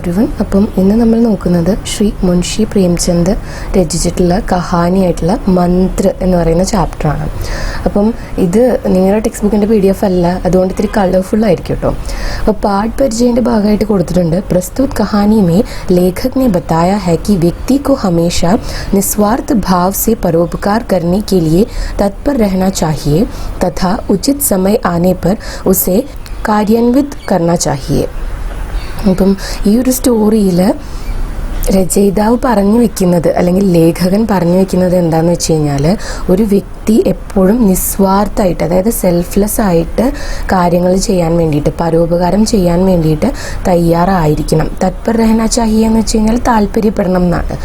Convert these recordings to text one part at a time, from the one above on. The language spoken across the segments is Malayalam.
എവ്രിവൺ. അപ്പം ഇന്ന് നമ്മൾ നോക്കുന്നത് ശ്രീ മുൻഷി പ്രേംചന്ദ് രചിച്ചിട്ടുള്ള കഹാനിയായിട്ടുള്ള മന്ത്ര എന്ന് പറയുന്ന ചാപ്റ്ററാണ്. അപ്പം ഇത് നിങ്ങളുടെ ടെക്സ്റ്റ് ബുക്കിൻ്റെ PDF അല്ല, അതുകൊണ്ട് ഇത്തിരി കളർഫുൾ ആയിരിക്കും കേട്ടോ. അപ്പോൾ പാഠ പരിചയൻ്റെ ഭാഗമായിട്ട് കൊടുത്തിട്ടുണ്ട്. പ്രസ്തുत कहानी में लेखक ने बताया है कि व्यक्ति को हमेशा निस्वार्थ भाव से परोपकार करने के लिए तत्पर रहना चाहिए तथा उचित समय आने पर उसे कार्यान्वित करना चाहिए. അപ്പം ഈ ഒരു സ്റ്റോറിയിൽ രചയിതാവ് പറഞ്ഞു വെക്കുന്നത് അല്ലെങ്കിൽ ലേഖകൻ പറഞ്ഞു വെക്കുന്നത് എന്താണെന്ന് വെച്ച് കഴിഞ്ഞാൽ, ഒരു വ്യക്തി എപ്പോഴും നിസ്വാർത്ഥമായിട്ട്, അതായത് സെൽഫ്ലെസ് ആയിട്ട് കാര്യങ്ങൾ ചെയ്യാൻ വേണ്ടിയിട്ട്, പരോപകാരം ചെയ്യാൻ വേണ്ടിയിട്ട് തയ്യാറായിരിക്കണം. തത്പർ രഹന ചാഹിയെ എന്ന് വെച്ച് കഴിഞ്ഞാൽ താല്പര്യപ്പെടണം എന്നാണ്.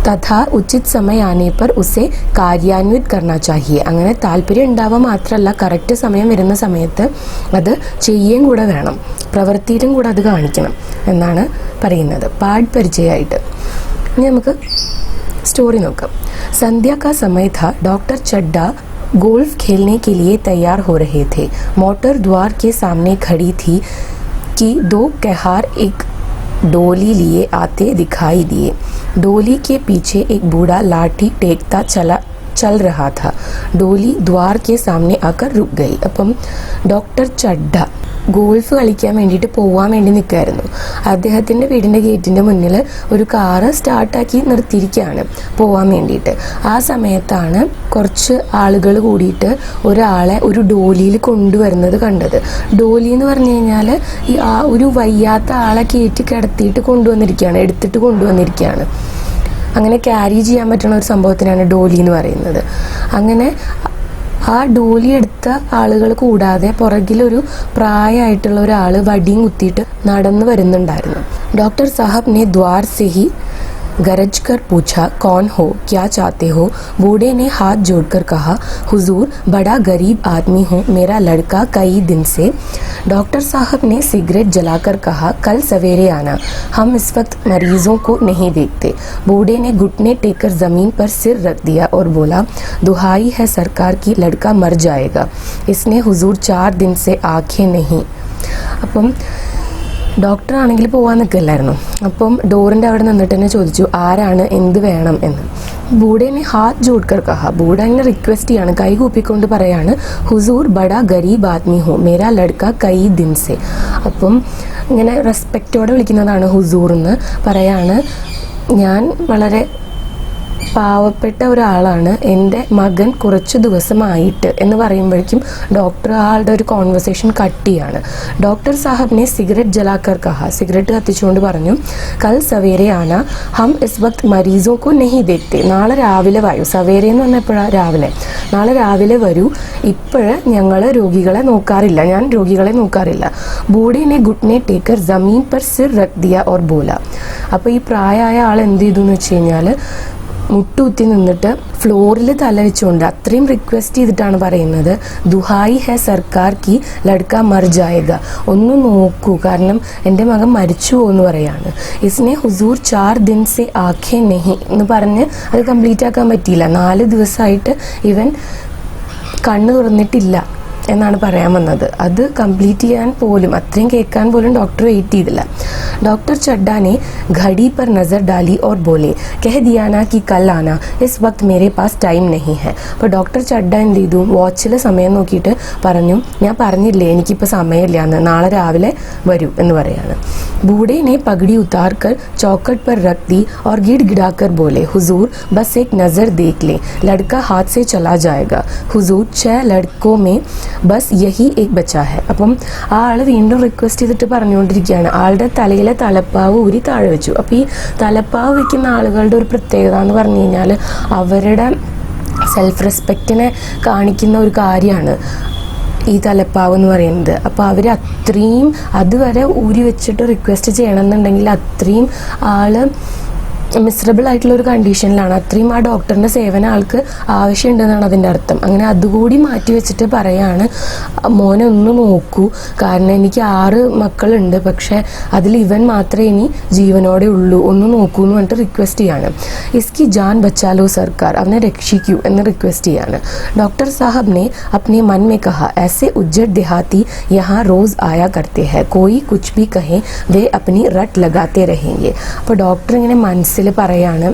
തഥാ ഉചിത് സമയം ആനേ പർ ഉസെ കാര്യാന്വിത് കർണ ചാഹിയെ. അങ്ങനെ താല്പര്യം ഉണ്ടാവുക മാത്രമല്ല, കറക്റ്റ് സമയം വരുന്ന സമയത്ത് അത് ചെയ്യുകയും കൂടെ വേണം, പ്രവൃത്തിയിലും കൂടെ അത് കാണിക്കണം എന്നാണ് പറയുന്നത് പാഠ പരിചയമായിട്ട്. ഇനി നമുക്ക് സ്റ്റോറി നോക്കാം. സന്ധ്യ കാ സമയ था. डॉक्टर चड्डा गोल्फ खेलने के लिए तैयार हो रहे थे. मोटर द्वार के सामने खड़ी थी कि दो कहार एक डोली लिए आते दिखाई दिए. डोली के पीछे एक बूढ़ा लाठी टेकता चल रहा था. डोली द्वार के सामने आकर रुक गई. അപ്പം ഡോക്ടർ ചഡ്ഡ ഗോൾഫ് കളിക്കാൻ വേണ്ടിയിട്ട് പോകാൻ വേണ്ടി നിൽക്കുകയായിരുന്നു. അദ്ദേഹത്തിൻ്റെ വീടിൻ്റെ ഗേറ്റിൻ്റെ മുന്നിൽ ഒരു കാറ് സ്റ്റാർട്ടാക്കി നിർത്തിയിരിക്കുകയാണ് പോകാൻ വേണ്ടിയിട്ട്. ആ സമയത്താണ് കുറച്ച് ആളുകൾ കൂടിയിട്ട് ഒരാളെ ഒരു ഡോലിയിൽ കൊണ്ടുവരുന്നത് കണ്ടത്. ഡോലി എന്ന് പറഞ്ഞു കഴിഞ്ഞാൽ ആ ഒരു വയ്യാത്ത ആളെ കയറ്റി കിടത്തിയിട്ട് കൊണ്ടുവന്നിരിക്കുകയാണ്, എടുത്തിട്ട് കൊണ്ടുവന്നിരിക്കുകയാണ്. അങ്ങനെ ക്യാരി ചെയ്യാൻ പറ്റുന്ന ഒരു സംഭവത്തിനാണ് ഡോലി എന്ന് പറയുന്നത്. അങ്ങനെ ആ ഡോലി എടുത്ത ആളുകൾ കൂടാതെ പുറകിലൊരു പ്രായമായിട്ടുള്ള ഒരാൾ വടിയും കുത്തിയിട്ട് നടന്നു വരുന്നുണ്ടായിരുന്നു. ഡോക്ടർ സാഹബ് ने द्वार से ही गरज कर पूछा, कौन हो, क्या चाहते हो? बूढ़े ने हाथ जोड़कर कहा, हुजूर बड़ा गरीब आदमी हूँ, मेरा लड़का कई दिन से. डॉक्टर साहब ने सिगरेट जलाकर कहा, कल सवेरे आना, हम इस वक्त मरीजों को नहीं देखते. बूढ़े ने घुटने टेकर ज़मीन पर सिर रख दिया और बोला, दुहाई है सरकार की, लड़का मर जाएगा. इसने हुजूर 4 दिन से आँखें नहीं. അപ്പം ഡോക്ടർ ആണെങ്കിൽ പോകാൻ നിൽക്കില്ലായിരുന്നു. അപ്പം ഡോറിൻ്റെ അവിടെ നിന്നിട്ട് തന്നെ ചോദിച്ചു, ആരാണ്, എന്ത് വേണം എന്ന്. ബൂഢേനെ ഹാത്ത് ജോഡ്കർ കഹ. ബൂഢ എന്നെ റിക്വസ്റ്റ് ചെയ്യാണ്, കൈ കൂപ്പിക്കൊണ്ട് പറയാണ്, ഹുസൂർ ബഡാ ഗരീബ് ആദ്മി ഹോ, മേരാ ലഡ്ക കൈ ദിൻ സെ. അപ്പം ഇങ്ങനെ റെസ്പെക്റ്റോടെ വിളിക്കുന്നതാണ് ഹുസൂർ എന്ന് പറയാണ്. ഞാൻ വളരെ പാവപ്പെട്ട ഒരാളാണ്, എൻ്റെ മകൻ കുറച്ച് ദിവസമായിട്ട് എന്ന് പറയുമ്പോഴേക്കും ഡോക്ടർ ആളുടെ ഒരു കോൺവെർസേഷൻ കട്ട് ചെയ്യാണ്. ഡോക്ടർ സാഹബിനെ സിഗരറ്റ് ജലാക്കർ കഹ. സിഗരറ്റ് കത്തിച്ചുകൊണ്ട് പറഞ്ഞു, കൽ സവേരെ ആന, ഹം ഇസ് വക്ത് മരീസോ കോ നെഹി ദേഖ്തെ. നാളെ രാവിലെ വരൂ. സവേരെ എന്ന് പറഞ്ഞപ്പോഴാണ് രാവിലെ. നാളെ രാവിലെ വരൂ, ഇപ്പോഴ് ഞങ്ങൾ രോഗികളെ നോക്കാറില്ല, ഞാൻ രോഗികളെ നോക്കാറില്ല. ബൂഢേനെ ഗുട്നെ ടേക്കർ ജമീൻ പർ സിർ റഖ് ദിയ ഓർ ബോല. അപ്പോൾ ഈ പ്രായമായ ആൾ എന്ത് ചെയ്തു എന്ന് വെച്ച് കഴിഞ്ഞാൽ, മുട്ടുകുത്തി നിന്നിട്ട് ഫ്ലോറിൽ തല വെച്ചുകൊണ്ട് അത്രയും റിക്വസ്റ്റ് ചെയ്തിട്ടാണ് പറയുന്നത്, ദുഹായി ഹെ സർക്കാർ കി, ലഡ്ക മർ ജായേഗ. ഒന്ന് നോക്കൂ, കാരണം എൻ്റെ മകൻ മരിച്ചു എന്ന് പറയാണ്. ഇസ്നെ ഹുസൂർ 4 ദിൻ സെ ആഖേ നെഹി എന്ന് പറഞ്ഞ് അത് കംപ്ലീറ്റ് ആക്കാൻ പറ്റിയില്ല. 4 ദിവസമായിട്ട് ഇവൻ കണ്ണ് തുറന്നിട്ടില്ല എന്നാണ് പറയാൻ വന്നത്. അത് കംപ്ലീറ്റ് ചെയ്യാൻ പോലും, അത്രയും കേൾക്കാൻ പോലും ഡോക്ടർ വെയിറ്റ് ചെയ്തില്ല. डॉक्टर चड्डा ने घड़ी पर नज़र डाली और बोले, कह दिया ना कि कल आना, इस वक्त मेरे पास टाइम नहीं है. അപ്പോൾ ഡോക്ടർ ചഡ്ഡ എന്ത് ചെയ്തു, വാച്ചിൽ സമയം നോക്കിയിട്ട് പറഞ്ഞു, ഞാൻ പറഞ്ഞില്ലേ എനിക്കിപ്പോൾ സമയമില്ല എന്ന്, നാളെ രാവിലെ വരൂ എന്ന് പറയാണ്. बूढ़े ने पगड़ी उतार कर चौखट पर रख दी और गिड़गिड़ाकर बोले, हुजूर बस एक नज़र देख ले, लड़का हाथ से चला जाएगा. हुजूर 6 लड़कों में बस यही एक बचा है. അപ്പം ആ ആൾ വീണ്ടും റിക്വസ്റ്റ് ചെയ്തിട്ട് പറഞ്ഞുകൊണ്ടിരിക്കുകയാണ്. ആളുടെ തലയിലെ തലപ്പാവ് ഊരി താഴെ വെച്ചു. അപ്പോൾ ഈ തലപ്പാവ് വയ്ക്കുന്ന ആളുകളുടെ ഒരു പ്രത്യേകത എന്ന് പറഞ്ഞു കഴിഞ്ഞാൽ അവരുടെ സെൽഫ് റെസ്പെക്റ്റിനെ കാണിക്കുന്ന ഒരു കാര്യമാണ് ഈ തലപ്പാവ് എന്ന് പറയുന്നത്. അപ്പോൾ അവർ അത്രയും അതുവരെ ഊരി വെച്ചിട്ട് റിക്വസ്റ്റ് ചെയ്യണമെന്നുണ്ടെങ്കിൽ അത്രയും ആൾ മിസറബിൾ ആയിട്ടുള്ള ഒരു കണ്ടീഷനിലാണ്. അത്രയും ആ ഡോക്ടറിൻ്റെ സേവനം ആൾക്ക് ആവശ്യമുണ്ടെന്നാണ് അതിൻ്റെ അർത്ഥം. അങ്ങനെ അതുകൂടി മാറ്റി വെച്ചിട്ട് പറയാണ്, മോനെ ഒന്ന് നോക്കൂ, കാരണം എനിക്ക് 6 മക്കളുണ്ട്, പക്ഷേ അതിൽ ഇവൻ മാത്രമേ ഇനി ജീവനോടെ ഉള്ളൂ, ഒന്ന് നോക്കൂ എന്ന് പറഞ്ഞിട്ട് റിക്വസ്റ്റ് ചെയ്യാണ്. ഇസ്കി ജാൻ ബച്ചാലോ സർക്കാർ, അവനെ രക്ഷിക്കൂ എന്ന് റിക്വസ്റ്റ് ചെയ്യാണ്. ഡോക്ടർ സാഹബ് ने अपने मन में कहा, ऐसे उज्जट देहाती यहाँ रोज आया करते हैं, कोई कुछ भी कहे वे अपनी रट लगाते रहेंगे. അപ്പോൾ ഡോക്ടർ ഇങ്ങനെ മനസ്സിൽ പറയാണ്,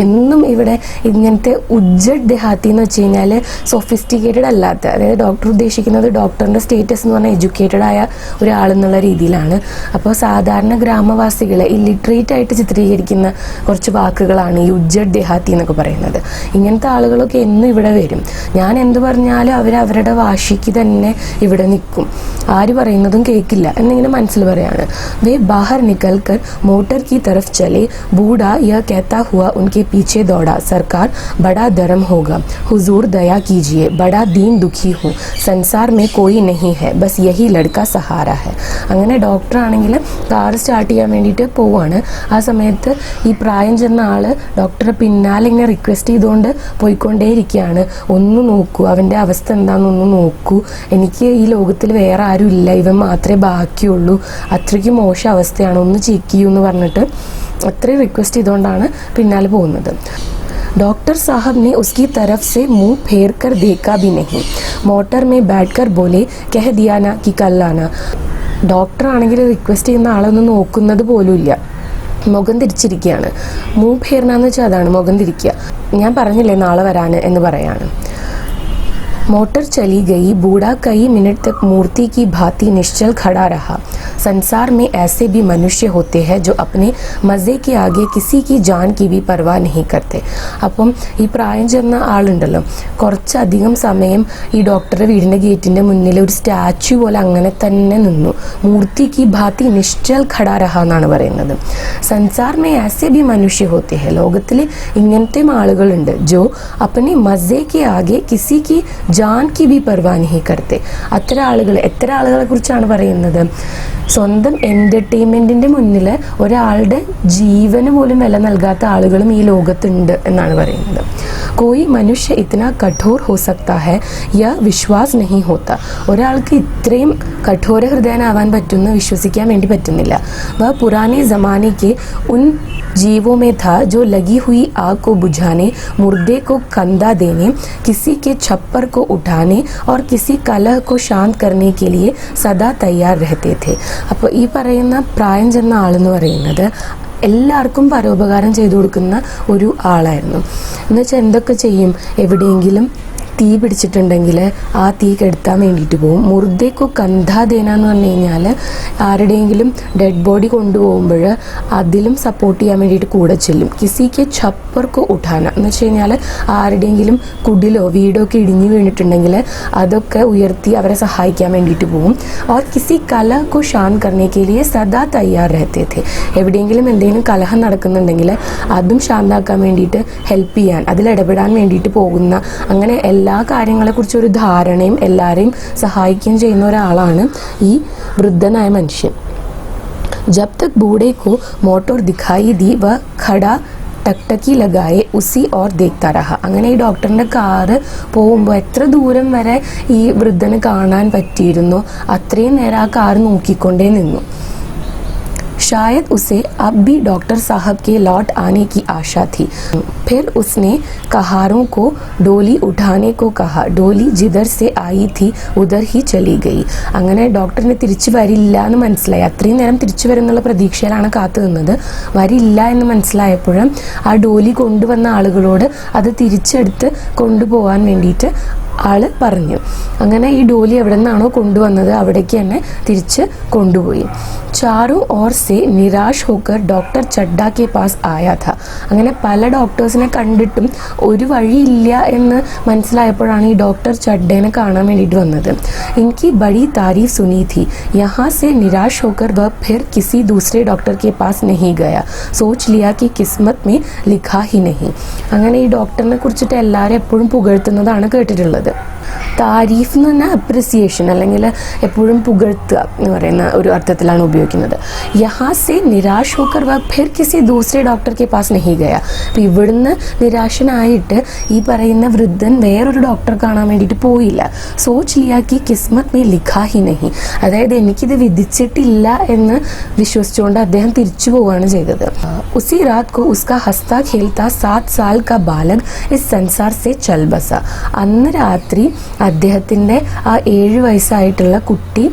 എന്നും ഇവിടെ ഇങ്ങനത്തെ ഉജ്ജഡ് ദേഹാത്തി എന്ന് വെച്ച് കഴിഞ്ഞാൽ സൊഫിസ്റ്റിക്കേറ്റഡ് അല്ലാത്ത, അതായത് ഡോക്ടർ ഉദ്ദേശിക്കുന്നത് ഡോക്ടറിൻ്റെ സ്റ്റേറ്റസ് എന്ന് പറഞ്ഞാൽ എഡ്യൂക്കേറ്റഡ് ആയ ഒരാളെന്നുള്ള രീതിയിലാണ്. അപ്പോൾ സാധാരണ ഗ്രാമവാസികളെ ഇല്ലിറ്ററേറ്റ് ആയിട്ട് ചിത്രീകരിക്കുന്ന കുറച്ച് വാക്കുകളാണ് ഈ ഉജ്ജഡ് ദേഹാത്തി എന്നൊക്കെ പറയുന്നത്. ഇങ്ങനത്തെ ആളുകളൊക്കെ എന്നും ഇവിടെ വരും. ഞാൻ എന്ത് പറഞ്ഞാലും അവരവരുടെ വാശിക്ക് തന്നെ ഇവിടെ നിൽക്കും, ആര് പറയുന്നതും കേൾക്കില്ല എന്നിങ്ങനെ മനസ്സിൽ പറയാണ്. വേ ബാഹർ നിക്കൽ കർ മോട്ടർ की तरफ चले, बूढ़ा यह कहता हुआ उनके पीछे दौड़ा, सरकार बड़ा धर्म होगा, हुजूर दया कीजिए, बड़ा दीन दुखी हूँ, संसार में कोई नहीं है, बस यही लड़का सहारा है. അങ്ങനെ ഡോക്ടർ ആണെങ്കിൽ കാർ സ്റ്റാർട്ട് ചെയ്യാൻ വേണ്ടിയിട്ട് പോവാണ്. ആ സമയത്ത് ഈ പ്രായം ചെന്ന ആള് ഡോക്ടറെ പിന്നാലെ ഇങ്ങനെ റിക്വസ്റ്റ് ചെയ്തുകൊണ്ട് പോയിക്കൊണ്ടേയിരിക്കുകയാണ്, ഒന്ന് നോക്കൂ, അവൻ്റെ അവസ്ഥ എന്താണെന്നൊന്ന് നോക്കൂ, എനിക്ക് ഈ ലോകത്തിൽ വേറെ ആരും ഇല്ല, ഇവൻ മാത്രമേ ബാക്കിയുള്ളൂ, അത്രയ്ക്ക് മോശം അവസ്ഥയാണ്, ഒന്ന് ചെക്ക് ചെയ്യൂ എന്ന് പറഞ്ഞിട്ട് അത്രയും റിക്വസ്റ്റ് ചെയ്തുകൊണ്ടാണ് പിന്നാലെ പോകുന്നത്. डॉक्टर साहब ने उसकी तरफ से मुंह फेर कर देखा भी नहीं, मोटर में बैठकर बोले, कह दिया ना कि कल आना. ഡോക്ടർ ആണെങ്കിൽ റിക്വസ്റ്റ് ചെയ്യുന്ന ആളൊന്നും നോക്കുന്നത് പോലുമില്ല, മുഖം തിരിച്ചിരിക്കുകയാണ്. മൂവ് ഫേർനാന്ന് വെച്ചാൽ അതാണ് മുഖം തിരിക്കുക. ഞാൻ പറഞ്ഞില്ലേ നാളെ വരാൻ എന്ന് പറയാണ്. मोटर चली गई, बूढ़ा कई मिनट तक मूर्ति की भांति निश्चल खड़ा रहा. संसार में ऐसे भी मनुष्य होते हैं जो अपने मज़े के आगे किसी की जान की भी परवाह नहीं करते. അപ്പം ഈ പ്രായം ചെന്ന ആളുണ്ടല്ലോ, കുറച്ചധികം സമയം ഈ ഡോക്ടറുടെ വീടിൻ്റെ ഗേറ്റിൻ്റെ മുന്നിൽ ഒരു സ്റ്റാച്യു പോലെ അങ്ങനെ തന്നെ നിന്നു. മൂർത്തി की भांति निश्चल खड़ा रहा എന്നാണ് പറയുന്നത്. संसार में ऐसे भी मनुष्य होते हैं, ലോകത്തിൽ ഇങ്ങനത്തെ ആളുകളുണ്ട്, जो अपने मज़े के आगे किसी की ജാൻ കി ബി പർവാ നഹി കർത്തെ. അത്തരം ആളുകൾ, എത്ര ആളുകളെ കുറിച്ചാണ് പറയുന്നത്? സ്വന്തം എൻ്റർടൈൻമെൻറ്റിൻ്റെ മുന്നിൽ ഒരാളുടെ ജീവന് പോലും വില നൽകാത്ത ആളുകളും ഈ ലോകത്തുണ്ട് എന്നാണ് പറയുന്നത്. കോയി മനുഷ്യ ഇത്തന കഠോർ ഹോ സക്താ ഹൈ യ വിശ്വാസ് നഹി ഹോത്ത. ഒരാൾക്ക് ഇത്രയും കഠോര ഹൃദയനാവാൻ പറ്റുമെന്ന് വിശ്വസിക്കാൻ വേണ്ടി പറ്റുന്നില്ല. വ പുരാനെ ജമാനെ ഉൻ जीवों में था जो लगी हुई आग को बुझाने, मुर्दे को कंधा देने, किसी के छप्पर को उठाने और किसी कलह को शांत करने के लिए सदा तैयार रहते थे. അപ്പോൾ ഈ പറയുന്ന പ്രായം ചെന്ന ആളെന്ന് പറയുന്നത് എല്ലാവർക്കും പരോപകാരം ചെയ്തു കൊടുക്കുന്ന ഒരു ആളായിരുന്നു. എന്നുവെച്ചാൽ എന്തൊക്കെ ചെയ്യും, എവിടെയെങ്കിലും തീ പിടിച്ചിട്ടുണ്ടെങ്കിൽ ആ തീ കെടുത്താൻ വേണ്ടിയിട്ട് പോകും. മുർദേക്കോ കന്ധാദേന എന്ന് പറഞ്ഞു കഴിഞ്ഞാൽ ആരുടെയെങ്കിലും ഡെഡ് ബോഡി കൊണ്ടുപോകുമ്പോൾ അതിലും സപ്പോർട്ട് ചെയ്യാൻ വേണ്ടിയിട്ട് കൂടെ ചെല്ലും. കിസിക്ക് ഛപ്പർക്കോ ഉഠാന എന്ന് വെച്ച് കഴിഞ്ഞാൽ ആരുടെയെങ്കിലും കുടിലോ വീടോ ഒക്കെ ഇടിഞ്ഞു വീണിട്ടുണ്ടെങ്കിൽ അതൊക്കെ ഉയർത്തി അവരെ സഹായിക്കാൻ വേണ്ടിയിട്ട് പോകും. ഓർ കിസി കലഹക്കോ ഷാൻ കർണേക്ക് ലിയെ സദാ തയ്യാർ രഹത്തെ थे. എവിടെയെങ്കിലും എന്തെങ്കിലും കലഹം നടക്കുന്നുണ്ടെങ്കിൽ അതും ശാന്താക്കാൻ വേണ്ടിയിട്ട് ഹെൽപ്പ് ചെയ്യാൻ, അതിലിടപെടാൻ വേണ്ടിയിട്ട് പോകുന്ന, അങ്ങനെ എല്ലാ കാര്യങ്ങളെക്കുറിച്ച് ഒരു ധാരണയും എല്ലാവരെയും സഹായിക്കുകയും ചെയ്യുന്ന ഒരാളാണ് ഈ വൃദ്ധനായ മനുഷ്യൻ. ജബ് തക് ബൂഢെ കോ മോട്ടോർ ദിഖായി ദി വ ഖടാ ടക്ടക്കി ലഗായെ ഉസി ഓർ ദേഖ്താ രഹ. അങ്ങനെ ഈ ഡോക്ടറിൻ്റെ കാറ് പോകുമ്പോൾ എത്ര ദൂരം വരെ ഈ വൃദ്ധന് കാണാൻ പറ്റിയിരുന്നോ അത്രയും നേരം ആ കാറ് നോക്കിക്കൊണ്ടേ നിന്നു. शायद उसे अब भी डॉक्टर साहब के लौट आने की आशा थी. फिर उसने कहारों को डोली उठाने को कहा. डोली जिधर से आई थी उधर ही चली गई. അങ്ങനെ ഡോക്ടറിന് തിരിച്ചു വരില്ല എന്ന് മനസ്സിലായി. അത്രയും നേരം തിരിച്ചു വരുന്നുള്ള പ്രതീക്ഷയിലാണ് കാത്തു നിന്നത്. വരില്ല എന്ന് മനസ്സിലായപ്പോഴും ആ ഡോലി കൊണ്ടുവന്ന ആളുകളോട് അത് തിരിച്ചെടുത്ത് കൊണ്ടുപോകാൻ വേണ്ടിയിട്ട് ആള് പറഞ്ഞു. അങ്ങനെ ഈ ഡോലി എവിടെ നിന്നാണോ കൊണ്ടുവന്നത് അവിടേക്ക് തന്നെ തിരിച്ച് കൊണ്ടുപോയി. ചാറോ ഓർ സെ നിരാശ് ഹോക്കർ ഡോക്ടർ ചഡ്ഡ കെ പാസ് ആയാ ഥ. അങ്ങനെ പല ഡോക്ടേഴ്സിനെ കണ്ടിട്ടും ഒരു വഴിയില്ല എന്ന് മനസ്സിലായപ്പോഴാണ് ഈ ഡോക്ടർ ചഡ്ഡേനെ കാണാൻ വേണ്ടിയിട്ട് വന്നത്. ഇൻകി ബഡി താരീഫ് സുനി थी. यहाँ से निराश होकर वह फिर किसी दूसरे डॉक्टर के पास नहीं गया. सोच लिया कि किस्मत में लिखा ही नहीं. അങ്ങനെ ഈ ഡോക്ടറിനെ കുറിച്ചിട്ട് എല്ലാവരും എപ്പോഴും പുകഴ്ത്തുന്നതാണ് കേട്ടിട്ടുള്ളത്. താരീഫ് എന്ന് പറഞ്ഞാൽ അപ്രിസിയേഷൻ അല്ലെങ്കിൽ എപ്പോഴും പുകഴ്ത്തുക എന്ന് പറയുന്ന ഒരു അർത്ഥത്തിലാണ് ഉപയോഗിക്കുന്നത്. യഹാ സെ നിരാശ് ഹോക്കർ വ ഫിർ കിസി ദൂസരെ ഡോക്ടർ കെ പാസ് നഹി ഗയ. അപ്പോൾ ഇവിടുന്ന് നിരാശനായിട്ട് ഈ പറയുന്ന വൃദ്ധൻ വേറൊരു ഡോക്ടറെ കാണാൻ വേണ്ടിയിട്ട് പോയില്ല. സോച്ച് ലിയാക്കി കിസ്മത്ത് മേ ലിഖാ ഹി നഹി, അതായത് എനിക്കിത് വിധിച്ചിട്ടില്ല എന്ന് വിശ്വസിച്ചുകൊണ്ട് അദ്ദേഹം തിരിച്ചു പോവുകയാണ് ചെയ്തത്. ഉസി രാത് കോ ഉസ്കാ ഹസ്താ ഖേൽത്താ 7 സാൽ കാ ബാലക് ഇസ് സൻസാർ സെ ചൽ ബസ. അന്ന് രാത്രി അദ്ദേഹത്തിൻ്റെ ആ 7 വയസ്സായിട്ടുള്ള കുട്ടി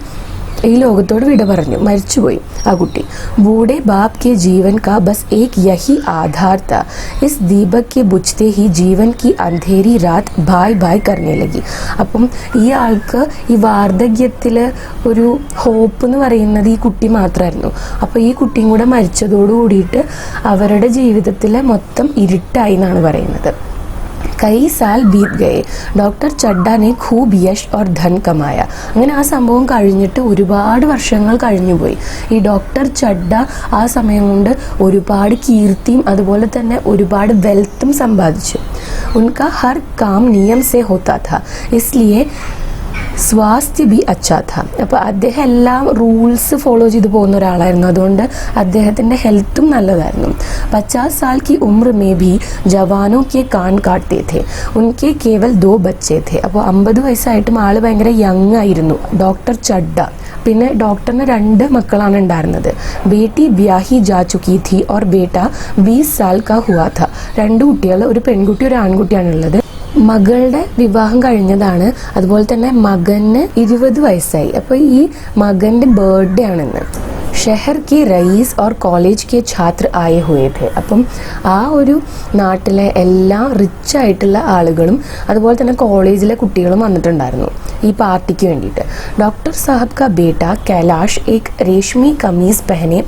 ഈ ലോകത്തോട് വിട പറഞ്ഞു, മരിച്ചുപോയി ആ കുട്ടി. ബൂढ़े बाप के जीवन का बस एक यही आधार था. इस दीपक के बुझते ही जीवन की अंधेरी रात भाई भाई करने लगी. അപ്പം ഈ ആൾക്ക് ഈ വാർദ്ധക്യത്തിൽ ഒരു ഹോപ്പ് എന്ന് പറയുന്നത് ഈ കുട്ടി മാത്രമായിരുന്നു. അപ്പോൾ ഈ കുട്ടിയും കൂടെ മരിച്ചതോടു കൂടിയിട്ട് അവരുടെ ജീവിതത്തിൽ മൊത്തം ഇരുട്ടായി എന്നാണ് പറയുന്നത്. കൈ സാൽ ബീത് ഗയെ. ഡോക്ടർ ചഡ്ഡ നെ ഖൂബ് യശ് ഓർ ധൻ കമായ. അങ്ങനെ ആ സംഭവം കഴിഞ്ഞിട്ട് ഒരുപാട് വർഷങ്ങൾ കഴിഞ്ഞുപോയി. ഈ ഡോക്ടർ ചഡ്ഡ ആ സമയം കൊണ്ട് ഒരുപാട് കീർത്തിയും അതുപോലെ തന്നെ ഒരുപാട് വെൽത്തും സമ്പാദിച്ചു. ഉൻകാ ഹർ കാം നിയം സെ ഹോത്താ ഥാ, ഇസ്ലിയെ സ്വാസ്ഥ്യ ബി അച്ഛാ ഥാ. അപ്പോൾ അദ്ദേഹം എല്ലാം റൂൾസ് ഫോളോ ചെയ്ത് പോകുന്ന ഒരാളായിരുന്നു, അതുകൊണ്ട് അദ്ദേഹത്തിൻ്റെ ഹെൽത്തും നല്ലതായിരുന്നു. 50 साल की उम्र में भी जवानों के कान काटते थे. उनके केवल 2 बच्चे थे. അപ്പോൾ 50 വയസ്സായിട്ടും ആൾ ഭയങ്കര യങ് ആയിരുന്നു ഡോക്ടർ ചഡ്ഡ. പിന്നെ ഡോക്ടറിന് 2 മക്കളാണ് ഉണ്ടായിരുന്നത്. ബേട്ടി ബ്യാഹി ജാ ചുക്കി ഥി ഓർ ബേട്ട 20 साल का हुआ था. 2 കുട്ടികൾ, ഒരു പെൺകുട്ടി ഒരു ആൺകുട്ടിയാണുള്ളത്. മകളുടെ വിവാഹം കഴിഞ്ഞതാണ്, അതുപോലെ തന്നെ മകന് 20 വയസ്സായി. അപ്പോൾ ഈ മകൻ്റെ ബർത്ത്ഡേ ആണെന്ന്. ഷെഹർ കി റയീസ് ഓർ കോളേജ് കെ ഛാത്ര ആയേ ഹുയേ ഥേ. അപ്പം ആ ഒരു നാട്ടിലെ എല്ലാ റിച്ച് ആയിട്ടുള്ള ആളുകളും അതുപോലെ തന്നെ കോളേജിലെ കുട്ടികളും വന്നിട്ടുണ്ടായിരുന്നു ഈ പാർട്ടിക്ക് വേണ്ടിയിട്ട്. ഡോക്ടർ സാഹബ് കാ ബേട്ട കൈലാഷ് ഏക് രേഷ്മി കമീസ് പെഹനെ